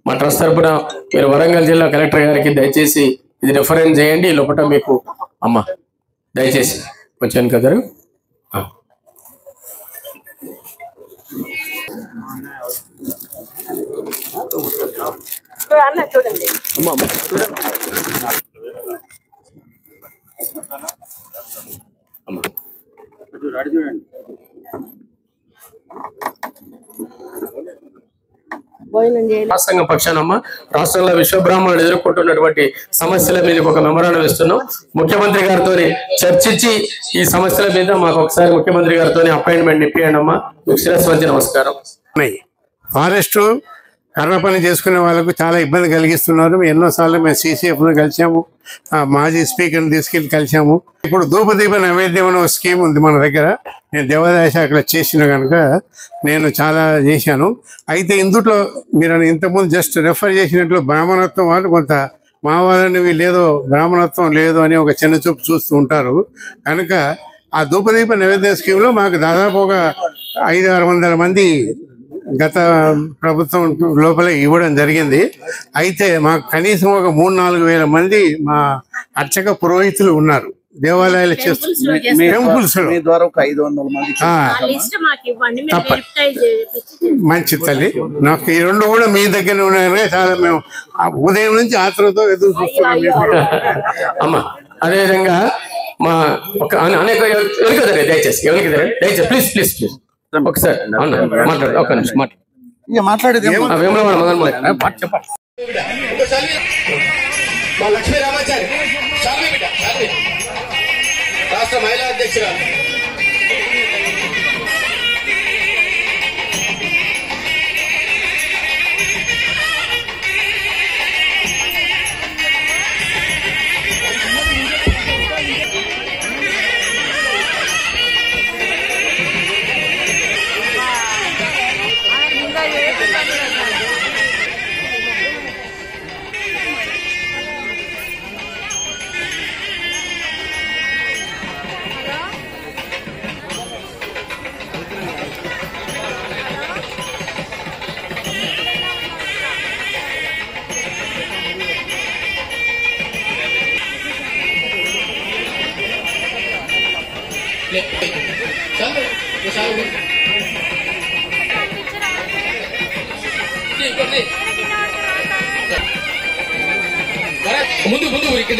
మా ట్రస్ట్ తరఫున మీరు వరంగల్ జిల్లా కలెక్టర్ గారికి దయచేసి ఇది రిఫరెన్స్ చేయండి. లోపల మీకు అమ్మ దయచేసి వచ్చాను కదా చూడండి రాష్ట్రంగ పక్షానమ్మ, రాష్ట్రంలో విశ్వబ్రాహ్మణులు ఎదుర్కొంటున్నటువంటి సమస్యల మీద ఒక మెమరాండం ఇస్తున్నాం. ముఖ్యమంత్రి గారితో చర్చించి ఈ సమస్యల మీద మాకు ఒకసారి ముఖ్యమంత్రి గారితో అపాయింట్మెంట్ ఇప్పియండి అమ్మా. మీకు శిరస్సు వంచి నమస్కారం. ఫారెస్ట్ కర్ర పని చేసుకునే వాళ్ళకు చాలా ఇబ్బంది కలిగిస్తున్నారు. ఎన్నోసార్లు మేము CCFను కలిసాము, మాజీ స్పీకర్ని తీసుకెళ్ళి కలిసాము. ఇప్పుడు ధూపదీప నైవేద్యం అనే ఒక స్కీమ్ ఉంది మన దగ్గర. నేను దేవాదాయ శాఖలో చేసిన కనుక నేను చాలా చేశాను. అయితే ఇందులో మీరు ఇంతకుముందు జస్ట్ రెఫర్ చేసినట్లు బ్రాహ్మణత్వం వాళ్ళు కొంత మా వాళ్ళని వీళ్ళేదో బ్రాహ్మణత్వం లేదు అని ఒక చిన్న చూపు చూస్తూ ఉంటారు. కనుక ఆ ధూపదీప నైవేద్య స్కీమ్లో మాకు దాదాపు ఒక 500-600 మంది గత ప్రభుత్వం లోపల ఇవ్వడం జరిగింది. అయితే మాకు కనీసం ఒక 3-4 వేల మంది మా అర్చక పురోహితులు ఉన్నారు దేవాలయాలు చేస్తున్నారు. టెంపుల్స్ మంచి తల్లి, నాకు ఈ 2 కూడా మీ దగ్గర ఉన్నాయి. చాలా మేము ఉదయం నుంచి ఆత్రంతో ఎదురు చూస్తున్నాం. అమ్మా, అదేవిధంగా మా ఒక అనేక దయచేసి ప్లీజ్ ప్లీజ్ ప్లీజ్ ఒకసారి మాట్లాడు, ఒక నిమిషం మాట్లాడేది వేములవాడ మొదలు చెప్పండి. మా లక్ష్మీ రామాచారి రాష్ట్ర మహిళా అధ్యక్షురాలు ముందు ముందు ఇక్కడ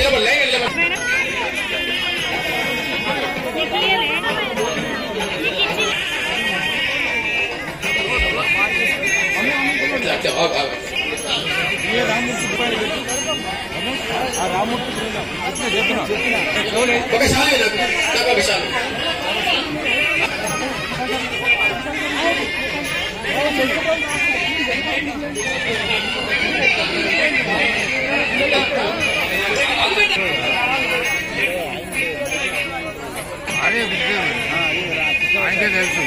ఆయనకే తెలుసు.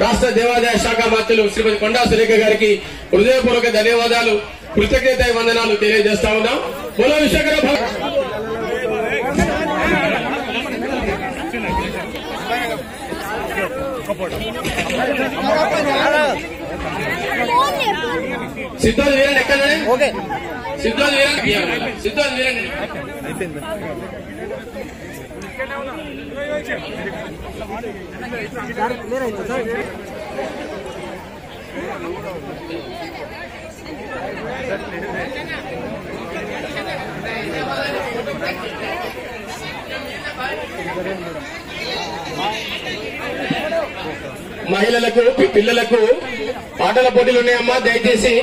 రాష్ట్ర దేవాదాయ శాఖ మంత్రులు శ్రీమతి కొండా సురేఖ గారికి హృదయపూర్వక ధన్యవాదాలు, కృతజ్ఞత వందనాలు తెలియజేస్తా ఉన్నాం. బోలో విశ్వకర్మ సిద్ధోజు వీరండి ఎక్కడ సిద్ధోజు వీరండి సిద్ధోజు వీరండి మహిళలకు పిల్లలకు ఆటల పోటీలు ఉన్నాయమ్మా, దయచేసి.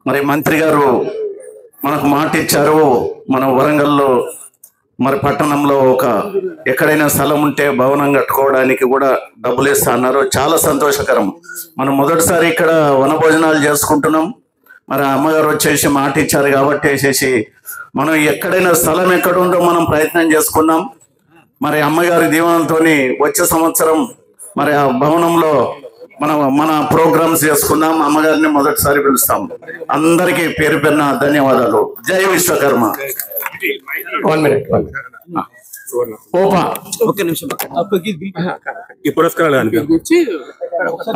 మరి మంత్రి గారు మనకు మాట ఇచ్చారు, మన వరంగల్లో మరి పట్టణంలో ఎక్కడైనా స్థలం ఉంటే భవనం కట్టుకోవడానికి కూడా డబ్బులు ఇస్తా అన్నారు. చాలా సంతోషకరం. మనం మొదటిసారి ఇక్కడ వనభోజనాలు చేసుకుంటున్నాం. మరి అమ్మగారు వచ్చేసి మాట ఇచ్చారు కాబట్టి వేసేసి మనం ఎక్కడైనా స్థలం ఎక్కడుందో మనం ప్రయత్నం చేసుకున్నాం. మరి అమ్మగారి దీవెనతో వచ్చే సంవత్సరం మరి ఆ భవనంలో మన ప్రోగ్రామ్స్ చేసుకుందాం. అమ్మగారిని మొదటిసారి పిలుస్తాం. అందరికీ పేరు పేరున ధన్యవాదాలు. జై విశ్వకర్మ. 1 minute. ఈ పురస్కారాలు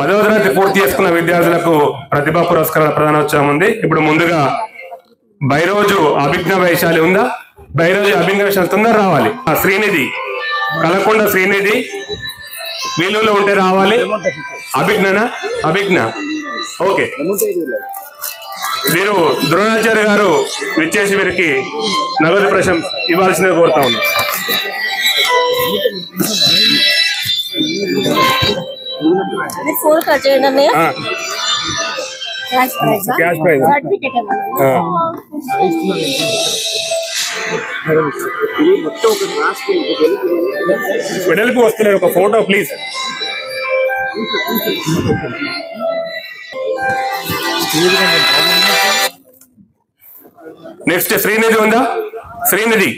10వ తరగతి పూర్తి చేసుకున్న విద్యార్థులకు ప్రతిభా పురస్కారాల ప్రదానోత్సవం ఉంది. ఇప్పుడు ముందుగా బైరోజు అభిజ్ఞ వైశాలి ఉందా? బైరోజు అభిజ్ఞ వైశాలి తొందర రావాలి. శ్రీనిధి కలకొండ శ్రీనిధి వీళ్ళలో ఉంటే రావాలి. అభిజ్ఞ ఓకే. వీరు ద్రోణాచార్య గారు విచ్చేసి వీరికి నగదు ప్రశంస ఇవ్వాల్సిందిగా కోరుతా ఉన్నాం. క్యాష్ ప్రైజ్ వెడల్పు వస్తున్నారు. ఒక ఫోటో ప్లీజ్. నెక్స్ట్ శ్రీనిధి ఉందా? శ్రీనిధి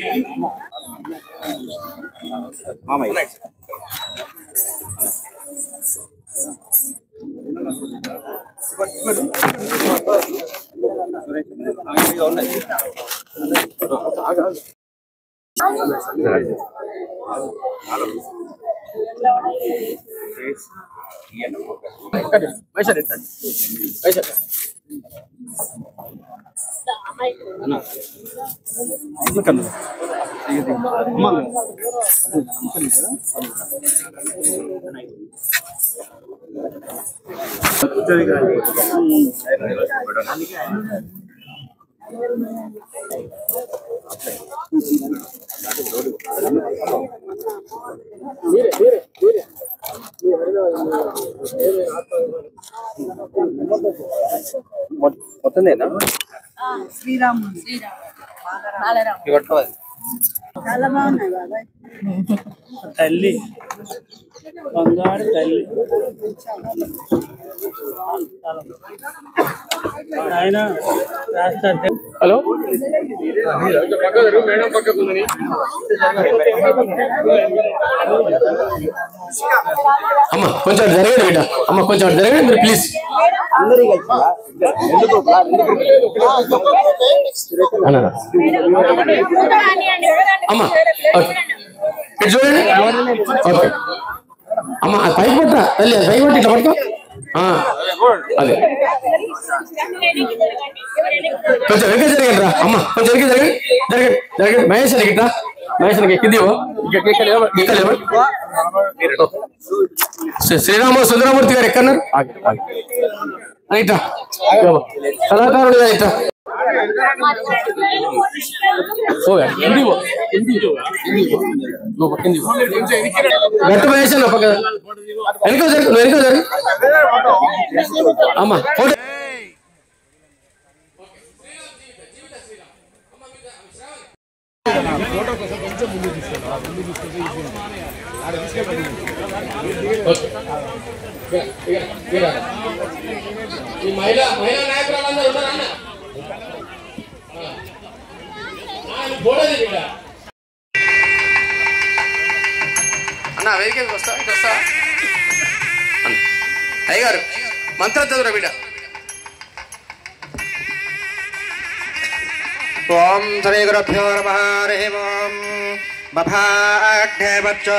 మొత్తందేనా? శ్రీరామ్ చాలా బాగున్నాయి బాబాయ్. తల్లి బంగారు తల్లి ఆయన రాష్ట్ర హలో మేడం పక్కకు ఉందని అమ్మ కొంచెం జరగండి బిడ్డ. అమ్మ కొంచెం జరగండి మీరు ప్లీజ్. అమ్మ ఇటు చూడండి. ఓకే అమ్మ పైకి పట్టా తల్లి, అది పైకి పట్టి ఇట్లా పట్టుకో. అదే కొంచెం వెనక జరగండి రా. అమ్మ కొంచెం వెనక జరగండి. మహేష్ గిట్రా మహేష్ ఎక్కిదివో శ్రీరామ సుందరమూర్తి గారు ఎక్కన్నారు ఇట్లా కళాకారుడు ఇట్లా గట్టు మహేష్ అన్న పక్క వెనుక జరుగు అమ్మా ఈ మహిళా నాయకురాలందరూ ఉన్నారా అన్న అన్న వేదికకి వస్తా అయ్యగారు మంత్రం చదువురా బిడ్డ. ఓం శ్రీ గురుభ్యో నమః హరి ఓం బభాగ్నే బచ్చో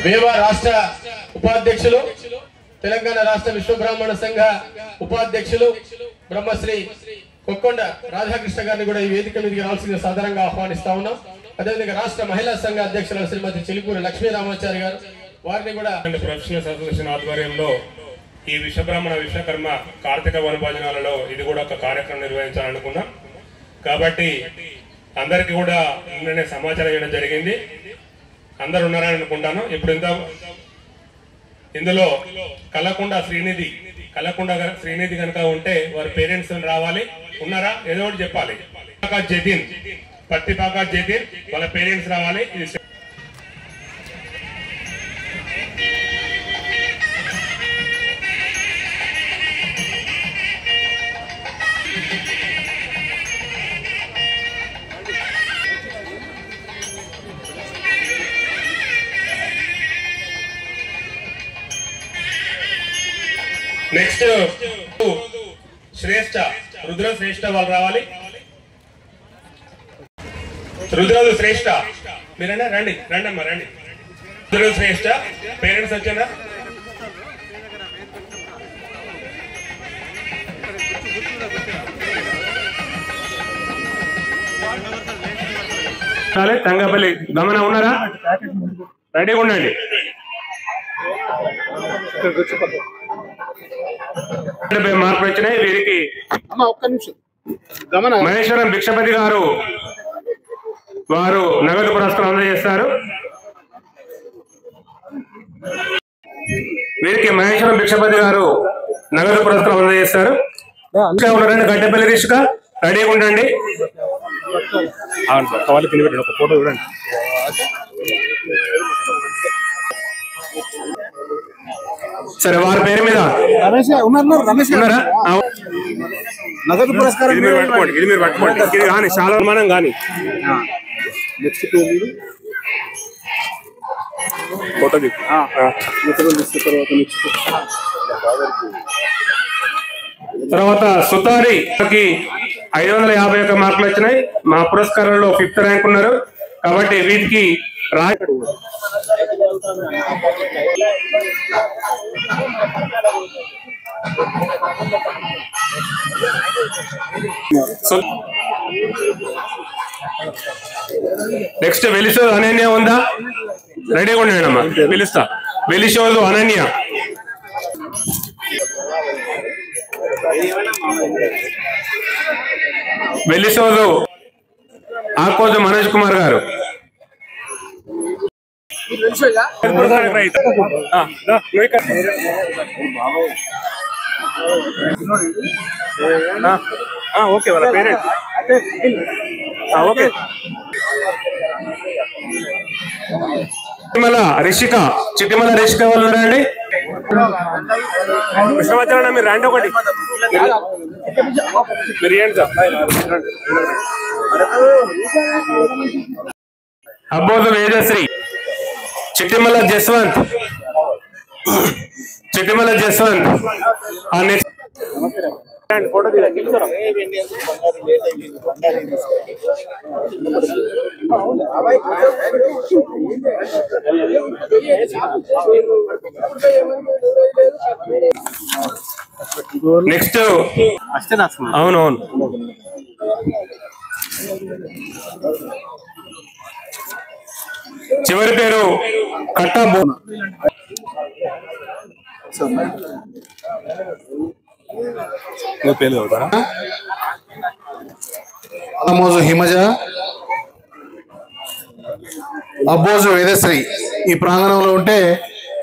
వేవ రాష్ట్ర ఉపాధ్యక్షులు, తెలంగాణ రాష్ట్ర విశ్వబ్రాహ్మణ సంఘ ఉపాధ్యక్షులు బ్రహ్మశ్రీ కొక్కొండ రాధాకృష్ణ గారిని కూడా ఈ వేదిక మీదకి రావాల్సిందిగా సాధారణంగా ఆహ్వానిస్తా ఉన్నాం. అదేవిధంగా రాష్ట్ర మహిళా సంఘ అధ్యక్షులు శ్రీమతి చిలుకూరి లక్ష్మీ రామాచారి గారు, వారిని కూడా ప్రొఫెషనల్ అసోసియేషన్ ఆధ్వర్యంలో ఈ విశ్వబ్రాహ్మణ విశ్వకర్మ కార్తీక వనభోజనాలలో ఇది కూడా ఒక కార్యక్రమం నిర్వహించాలనుకున్నాం. కాబట్టి అందరికి కూడా నిన్ననే సమాచారం ఇవ్వడం జరిగింది. అందరు ఉన్నారని అనుకుంటాను. ఇప్పుడు ఇందులో కలకొండ శ్రీనిధి కనుక ఉంటే వారి పేరెంట్స్ రావాలి. ఉన్నారా? ఏదో ఒకటి చెప్పాలి. పత్తిపాక జతిన్ వాళ్ళ పేరెంట్స్ రావాలి. నెక్స్ట్ రుద్ర శ్రేష్ఠ వాళ్ళు రావాలి. రుద్రదు శ్రేష్ఠ మీరన్నా రండి అమ్మా రండి. రుద్రదు శ్రేష్ఠ పేరెంట్స్ వచ్చారా? తంగపల్లి గమన ఉన్నారా? రెడీగా ఉండండి. మార్పులు వచ్చినాయి. వీరికి మహేశ్వరం భిక్షపతి గారు వారు నగదు పురస్కారం అందజేస్తారు. వీరికి మహేశ్వరం భిక్షపతి గారు నగదు పురస్కారం అందజేస్తారు. ఉన్నారండి గడ్డపల్లి రిషిక రెడీగా ఉండండి. ఒక ఫోటో చూడండి. సరే వారి పేరు మీద ఉన్నారా? నగదు పురస్కారం ఇది మీరు పట్టుకోండి. ఇది కానీ చాలా అనుమానం కానీ ఫోటో తర్వాత సుతారికి 551 మార్కులు వచ్చినాయి. మా పురస్కారంలో 5th ర్యాంక్ ఉన్నారు. కాబట్టి వీటికి నెక్స్ట్ వెలిసోదు అనన్య ఉందా? రెడీగా ఉన్నాడమ్మా. పిలుస్తా. వెలిసోదు అనన్య. వెలిసోదు ఆకోజు మనోజ్ కుమార్ గారు. ఓకే వాళ్ళ పేరెంట్ ఓకే. చిట్టిమల రిషిక వాళ్ళు ఉన్నారండి. కృష్ణమాచార్య మీరు రండి ఒకటి మీరు ఏంటి అబ్బోదు వేదశ్రీ చిట్టిమల జస్వంత్ ఫోటో నెక్స్ట్ అవునవును చివరి పేరు కట్టా అమోజు హిమజ, అబ్బోజు వేదశ్రీ ఈ ప్రాంగణంలో ఉంటే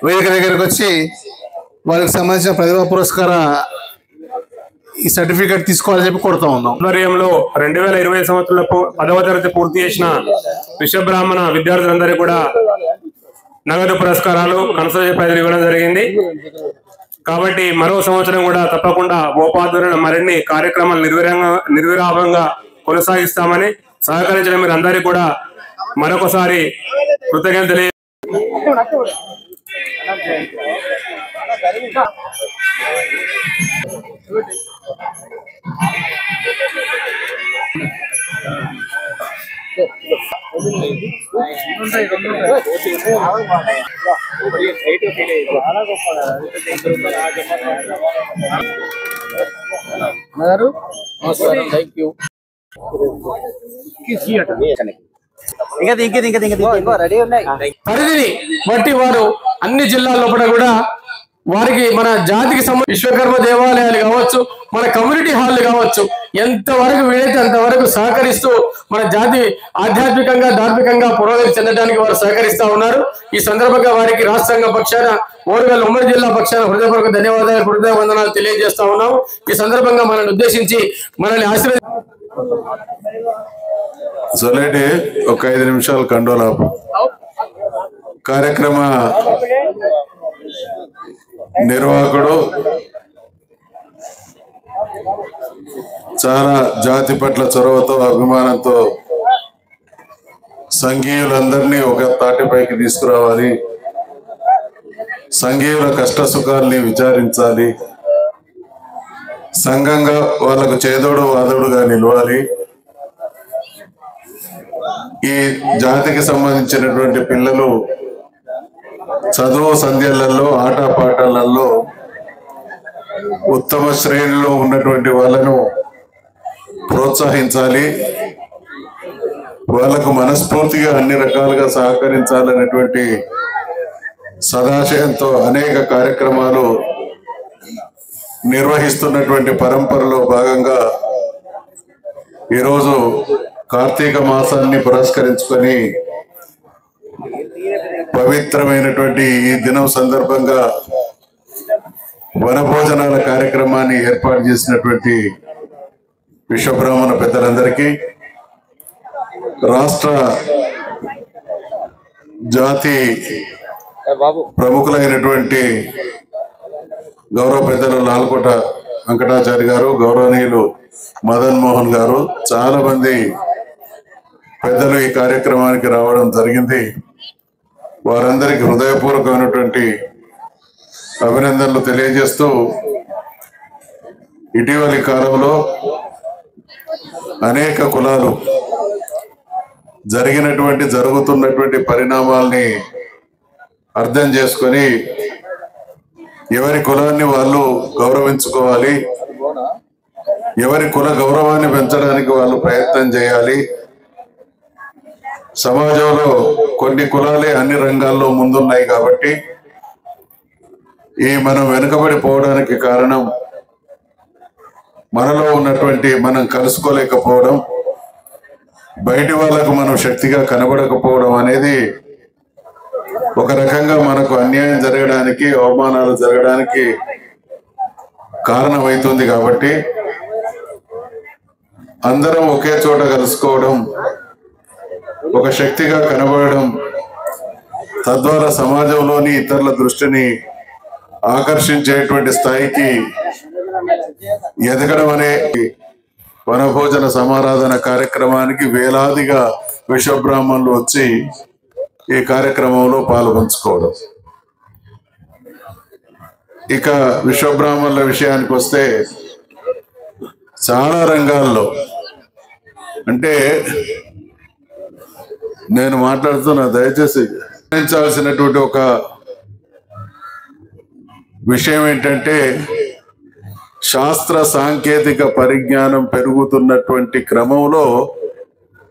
వేదిక దగ్గరకు వచ్చి వారికి సంబంధించిన ప్రతిభా పురస్కార ఈ సర్టిఫికేట్ తీసుకోవాలని చెప్పి కొడుతూ ఉన్నాం. ఆధ్వర్యంలో 2020 సంవత్సరంలో 10వ తరగతి పూర్తి చేసిన విశ్వబ్రాహ్మణ విద్యార్థులందరికీ కూడా నగదు పురస్కారాలు కన్సోల్ ప్రైజులు ఇవ్వడం జరిగింది. కాబట్టి మరో సంవత్సరం కూడా తప్పకుండా ఓపాధ్వర్యంలో మరిన్ని కార్యక్రమాలు నిర్విరామంగా కొనసాగిస్తామని సహకరించిన మీరు అందరికీ కూడా మరొకసారి కృతజ్ఞతలు. పరిధిని బట్టి వారు అన్ని జిల్లాల లోపల కూడా వారికి మన జాతికి సంబంధించిన విశ్వకర్మ దేవాలయాలు కావచ్చు, మన కమ్యూనిటీ హాల్ కావచ్చు, ఎంతవరకు వీలైతే అంతవరకు సహకరిస్తూ మన జాతి ఆధ్యాత్మికంగా ధార్మికంగా పురోగతి చెందడానికి వారు సహకరిస్తా ఉన్నారు. ఈ సందర్భంగా వారికి రాష్ట్ర సంఘం పక్షాన ఓరుగల్ ఉమ్మడి జిల్లా పక్షాన హృదయపూర్వక ధన్యవాదాలు, హృదయ వందనాలు తెలియజేస్తా ఉన్నాము. ఈ సందర్భంగా మనల్ని ఉద్దేశించి మనల్ని సొలేటి ఒక 5 నిమిషాలు కండోలాపు కార్యక్రమ నిర్వాహకుడు, చాలా జాతి పట్ల చొరవతో అభిమానంతో సంఘీయులందరినీ ఒక తాటిపైకి తీసుకురావాలి, సంఘీయుల కష్ట సుఖాల్ని విచారించాలి, సంఘంగా వాళ్ళకు చేదోడు వాదోడుగా నిలవాలి. ఈ జాతికి సంబంధించినటువంటి పిల్లలు చదువు సంధ్యలలో ఆటపాటలలో ఉత్తమ శ్రేణిలో ఉన్నటువంటి వాళ్ళను ప్రోత్సహించాలి, వాళ్ళకు మనస్ఫూర్తిగా అన్ని రకాలుగా సహకరించాలనేటువంటి సదాశయంతో అనేక కార్యక్రమాలు నిర్వహిస్తున్నటువంటి పరంపరలో భాగంగా ఈరోజు కార్తీక మాసాన్ని పురస్కరించుకొని పవిత్రమైనటువంటి ఈ దినం సందర్భంగా వనభోజనాల కార్యక్రమాన్ని ఏర్పాటు చేసినటువంటి విశ్వబ్రాహ్మణ పెద్దలందరికీ, రాష్ట్ర జాతి ప్రముఖులైనటువంటి గౌరవ పెద్దలు లాల్కోట వెంకటాచారి గారు, గౌరవనీయులు మదన్ మోహన్ గారు, చాలా మంది పెద్దలు ఈ కార్యక్రమానికి రావడం జరిగింది. వారందరికీ హృదయపూర్వకమైనటువంటి అభినందనలు తెలియజేస్తూ, ఇటీవలి కాలంలో అనేక కులాలు జరుగుతున్నటువంటి పరిణామాల్ని అర్థం చేసుకొని ఎవరి కులాన్ని వాళ్ళు గౌరవించుకోవాలి, ఎవరి కుల గౌరవాన్ని పెంచడానికి వాళ్ళు ప్రయత్నం చేయాలి. సమాజంలో కొన్ని కులాలే అన్ని రంగాల్లో ముందున్నాయి కాబట్టి ఈ మనం వెనుకబడిపోవడానికి కారణం మనలో ఉన్నటువంటి మనం కలుసుకోలేకపోవడం, బయటి వాళ్ళకు మనం శక్తిగా కనబడకపోవడం అనేది ఒక రకంగా మనకు అన్యాయం జరగడానికి, అవమానాలు జరగడానికి కారణమవుతుంది. కాబట్టి అందరం ఒకే చోట కలుసుకోవడం, ఒక శక్తిగా కనబడడం, తద్వారా సమాజంలోని ఇతరుల దృష్టిని ఆకర్షించేటువంటి స్థాయికి ఎదగడం అనే వనభోజన సమారాధన కార్యక్రమానికి వేలాదిగా విశ్వబ్రాహ్మణులు వచ్చి ఈ కార్యక్రమంలో పాల్పంచుకోవడం. ఇక విశ్వబ్రాహ్మణుల విషయానికి వస్తే చాలా రంగాల్లో అంటే నేను మాట్లాడుతున్నా, దయచేసి గమనించాల్సినటువంటి ఒక విషయం ఏంటంటే శాస్త్ర సాంకేతిక పరిజ్ఞానం పెరుగుతున్నటువంటి క్రమంలో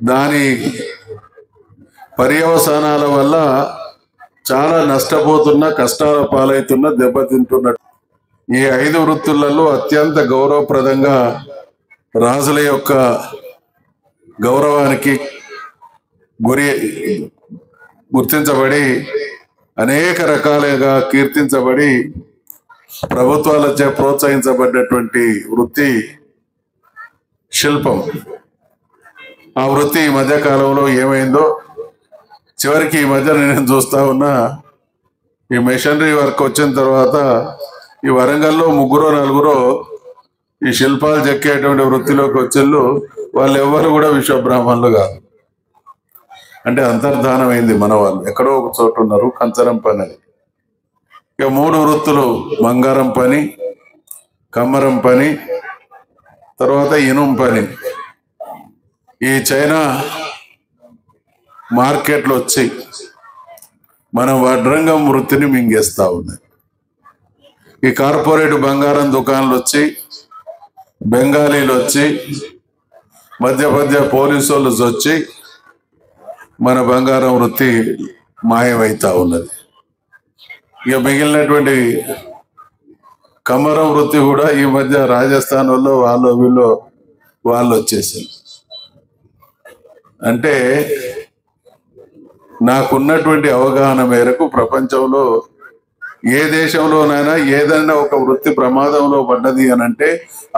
దాని పర్యవసానాల వల్ల చాలా నష్టపోతున్న, కష్టాల పాలవుతున్న, దెబ్బతింటున్న ఈ 5 వృత్తులలో అత్యంత గౌరవప్రదంగా రాజుల యొక్క గౌరవానికి గుర్తించబడి అనేక రకాలుగా కీర్తించబడి ప్రభుత్వాలచే ప్రోత్సహించబడినటువంటి వృత్తి శిల్పం. ఆ వృత్తి ఈ మధ్య కాలంలో ఏమైందో చివరికి ఈ మధ్య నేను చూస్తా ఉన్నా, ఈ మెషినరీ వర్క్ వచ్చిన తర్వాత ఈ వరంగల్లో 3-4 ఈ శిల్పాలు చెక్కేటువంటి వృత్తిలోకి వచ్చిళ్ళు. వాళ్ళు ఎవ్వరు కూడా విశ్వబ్రాహ్మణులు కాదు. అంటే అంతర్ధానం అయింది. మన వాళ్ళు ఎక్కడో ఒక చోట ఉన్నారు. కంచరం పని అని ఇక 3 వృత్తులు: బంగారం పని, కమ్మరం పని, తర్వాత ఇనుం పని. ఈ చైనా మార్కెట్లో వచ్చి మన వడ్రంగం వృత్తిని మింగేస్తా ఉంది. ఈ కార్పొరేట్ బంగారం దుకాణాలు వచ్చి, బెంగాలీలు వచ్చి, మధ్య పోలీసు వాళ్ళు వచ్చి మన బంగారం వృత్తి మాయమైతా ఉన్నది. ఇక మిగిలినటువంటి కమ్మరం వృత్తి కూడా ఈ మధ్య రాజస్థాన్ వాళ్ళు వచ్చేసింది. అంటే నాకున్నటువంటి అవగాహన మేరకు ప్రపంచంలో ఏ దేశంలోనైనా ఏదైనా ఒక వృత్తి ప్రమాదంలో పడ్డది అని అంటే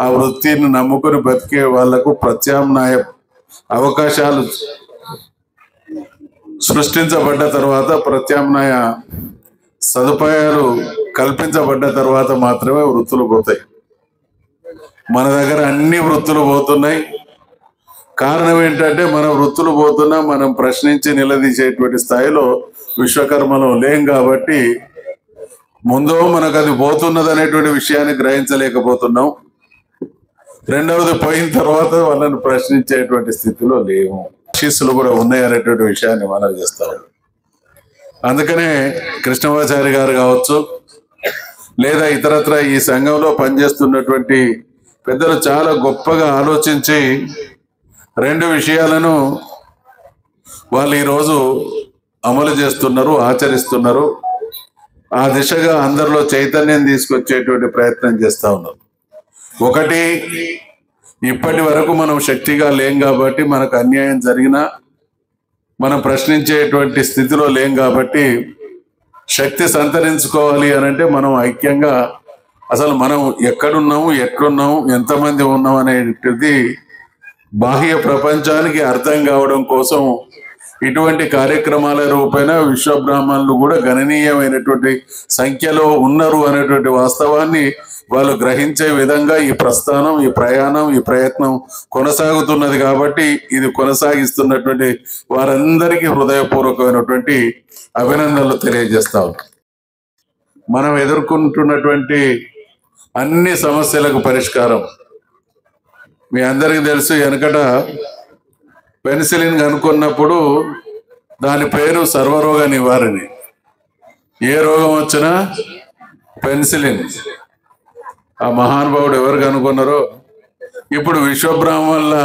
ఆ వృత్తిని నమ్ముకుని బతికే వాళ్లకు ప్రత్యామ్నాయ అవకాశాలు సృష్టించబడ్డ తర్వాత, ప్రత్యామ్నాయ సదుపాయాలు కల్పించబడ్డ తర్వాత మాత్రమే వృత్తులు పోతాయి. మన దగ్గర అన్ని వృత్తులు పోతున్నాయి. కారణం ఏంటంటే మన వృత్తులు పోతున్నా మనం ప్రశ్నించి నిలదీసేటువంటి స్థాయిలో విశ్వకర్మలో లేం కాబట్టి ముందో మనకు అది పోతున్నది అనేటువంటి విషయాన్ని గ్రహించలేకపోతున్నాం. రెండవది పోయిన తర్వాత వాళ్ళని ప్రశ్నించేటువంటి స్థితిలో లేవు. శిస్సులు కూడా ఉన్నాయనేటువంటి విషయాన్ని మనం చేస్తాం. అందుకనే కృష్ణమాచారి గారు కావచ్చు, లేదా ఇతరత్ర ఈ సంఘంలో పనిచేస్తున్నటువంటి పెద్దలు చాలా గొప్పగా ఆలోచించి 2 విషయాలను వాళ్ళు ఈరోజు అమలు చేస్తున్నారు, ఆచరిస్తున్నారు. ఆ దిశగా అందరిలో చైతన్యం తీసుకొచ్చేటువంటి ప్రయత్నం చేస్తూ ఉన్నారు. ఒకటి, ఇప్పటి వరకు మనం శక్తిగా లేం కాబట్టి మనకు అన్యాయం జరిగినా మనం ప్రశ్నించేటువంటి స్థితిలో లేం కాబట్టి శక్తి సంతరించుకోవాలి అని అంటే మనం ఐక్యంగా అసలు మనం ఎక్కడున్నాము, ఎట్లున్నాము, ఎంతమంది ఉన్నాం అనేటిది బాహ్య ప్రపంచానికి అర్థం కావడం కోసం ఇటువంటి కార్యక్రమాల రూపేణ విశ్వబ్రాహ్మణులు కూడా గణనీయమైనటువంటి సంఖ్యలో ఉన్నారు అనేటువంటి వాస్తవాన్ని వాళ్ళు గ్రహించే విధంగా ఈ ప్రస్థానం, ఈ ప్రయాణం, ఈ ప్రయత్నం కొనసాగుతున్నది. కాబట్టి ఇది కొనసాగిస్తున్నటువంటి వారందరికీ హృదయపూర్వకమైనటువంటి అభినందనలు తెలియజేస్తా ఉన్నాం. మనం ఎదుర్కొంటున్నటువంటి అన్ని సమస్యలకు పరిష్కారం మీ అందరికీ తెలుసు. వెనకట పెన్సిలిన్ కనుక్కున్నప్పుడు దాని పేరు సర్వరోగ నివారణ. ఏ రోగం వచ్చినా పెన్సిలిన్. ఆ మహానుభావుడు ఎవరు కనుక్కున్నారో ఇప్పుడు విశ్వబ్రాహ్మణుల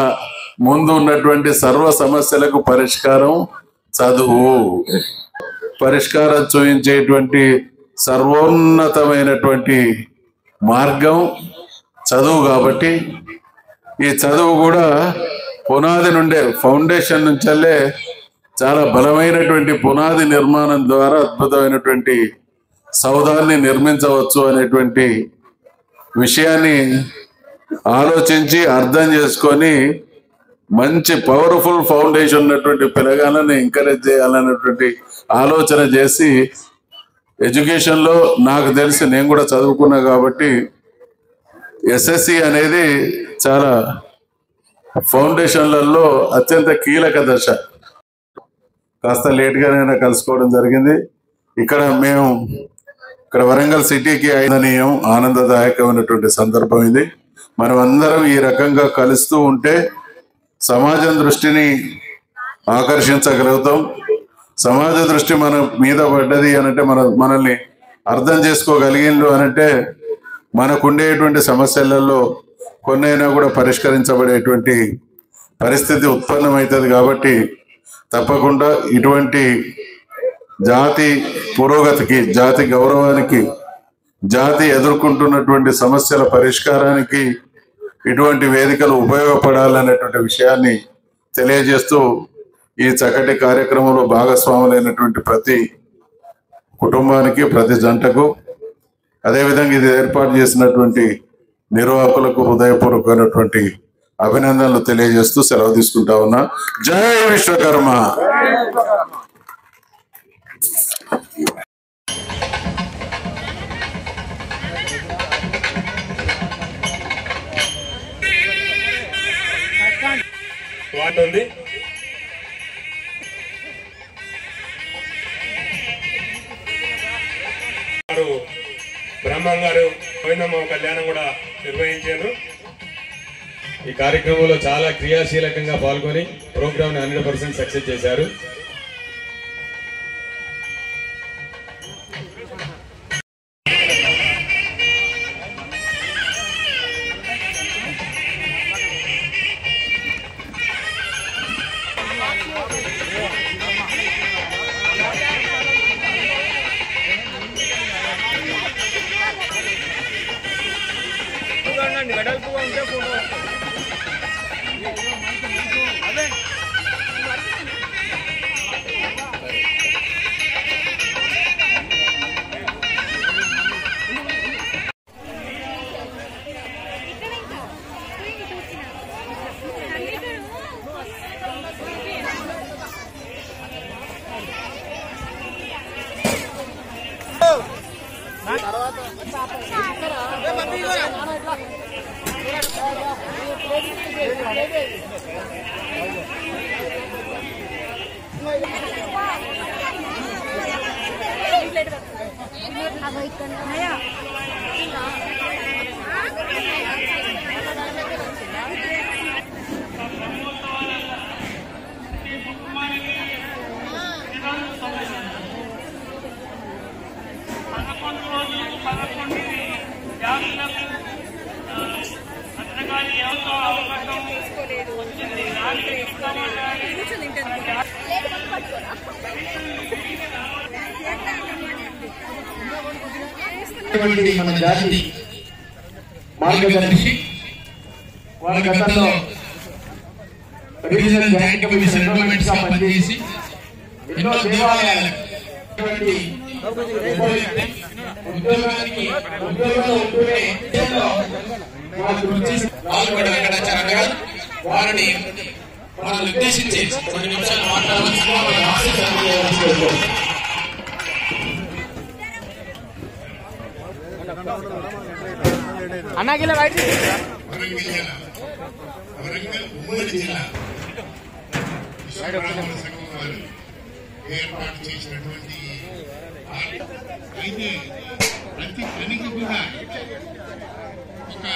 ముందు ఉన్నటువంటి సర్వ సమస్యలకు పరిష్కారం చదువు. పరిష్కారం చూపించేటువంటి సర్వోన్నతమైనటువంటి మార్గం చదువు. కాబట్టి ఈ చదువు కూడా పునాది నుండే, ఫౌండేషన్ నుంచే చాలా బలమైనటువంటి పునాది నిర్మాణం ద్వారా అద్భుతమైనటువంటి సౌధాన్ని నిర్మించవచ్చు అనేటువంటి విషయాన్ని ఆలోచించి అర్థం చేసుకొని మంచి పవర్ఫుల్ ఫౌండేషన్ ఉన్నటువంటి పిల్లగాళ్ళని ఎంకరేజ్ చేయాలనేటువంటి ఆలోచన చేసి ఎడ్యుకేషన్లో నాకు తెలిసి నేను కూడా చదువుకున్నా కాబట్టి ఎస్ఎస్సి అనేది చాలా ఫౌండేషన్లలో అత్యంత కీలక దశ. కాస్త లేట్గానైనా కలుసుకోవడం జరిగింది. ఇక్కడ వరంగల్ సిటీకి ఐదనీయం ఆనందదాయకమైనటువంటి సందర్భం ఇది. మనం అందరం ఈ రకంగా కలుస్తూ ఉంటే సమాజం దృష్టిని ఆకర్షించగలుగుతాం. సమాజ దృష్టి మన మీద పడ్డది అనంటే మనల్ని అర్థం చేసుకోగలిగిండు అనంటే మనకుండేటువంటి సమస్యలలో కొన్నైనా కూడా పరిష్కరించబడేటువంటి పరిస్థితి ఉత్పన్నమవుతుంది. కాబట్టి తప్పకుండా ఇటువంటి జాతి పురోగతికి, జాతి గౌరవానికి, జాతి ఎదుర్కొంటున్నటువంటి సమస్యల పరిష్కారానికి ఇటువంటి వేదికలు ఉపయోగపడాలనేటువంటి విషయాన్ని తెలియజేస్తూ ఈ చక్కటి కార్యక్రమంలో భాగస్వాములైనటువంటి ప్రతి కుటుంబానికి, ప్రతి జంటకు, అదేవిధంగా ఇది ఏర్పాటు చేసినటువంటి నిర్వాహకులకు హృదయపూర్వకమైనటువంటి అభినందనలు తెలియజేస్తూ సెలవు తీసుకుంటా ఉన్నా. జై విశ్వకర్మ. వాటి బ్రహ్మం గారు గోవిందమ్మ కళ్యాణం కూడా నిర్వహించారు. ఈ కార్యక్రమంలో చాలా క్రియాశీలకంగా పాల్గొని ప్రోగ్రామ్ 100% సక్సెస్ చేశారు. మన జాతి మార్గదర్శి వారి గతంలో రీజనల్ జాయింట్ కమిషన్ సెటిల్మెంట్స్ గా పనిచేసి ఎన్నో దేవాలయాలకు ఉద్యోగానికి ఉద్యోగంలో ఉంటూనే వారిని మనల్ని ఉద్దేశించి కొన్ని నిమిషాలు మాట్లాడవలసిందిగా అన్నగిల బయట వరంగల్ ఉమ్మడి జిల్లా విశ్వబ్రాహ్మణ సంఘం వారు ఏర్పాటు చేసినటువంటి అయితే ప్రతి పనికి కూడా ఒక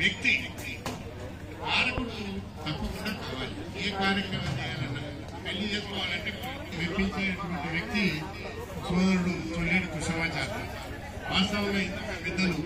వ్యక్తి కారకుడు తప్పకుండా కావాలి. ఏ కార్యక్రమం చేయాలన్నా పెళ్లి చేసుకోవాలంటే మెప్పించేటువంటి వ్యక్తి సోదరుడు చొల్లేడు కుశమాచార్య. వాస్తవంగా పెద్దలు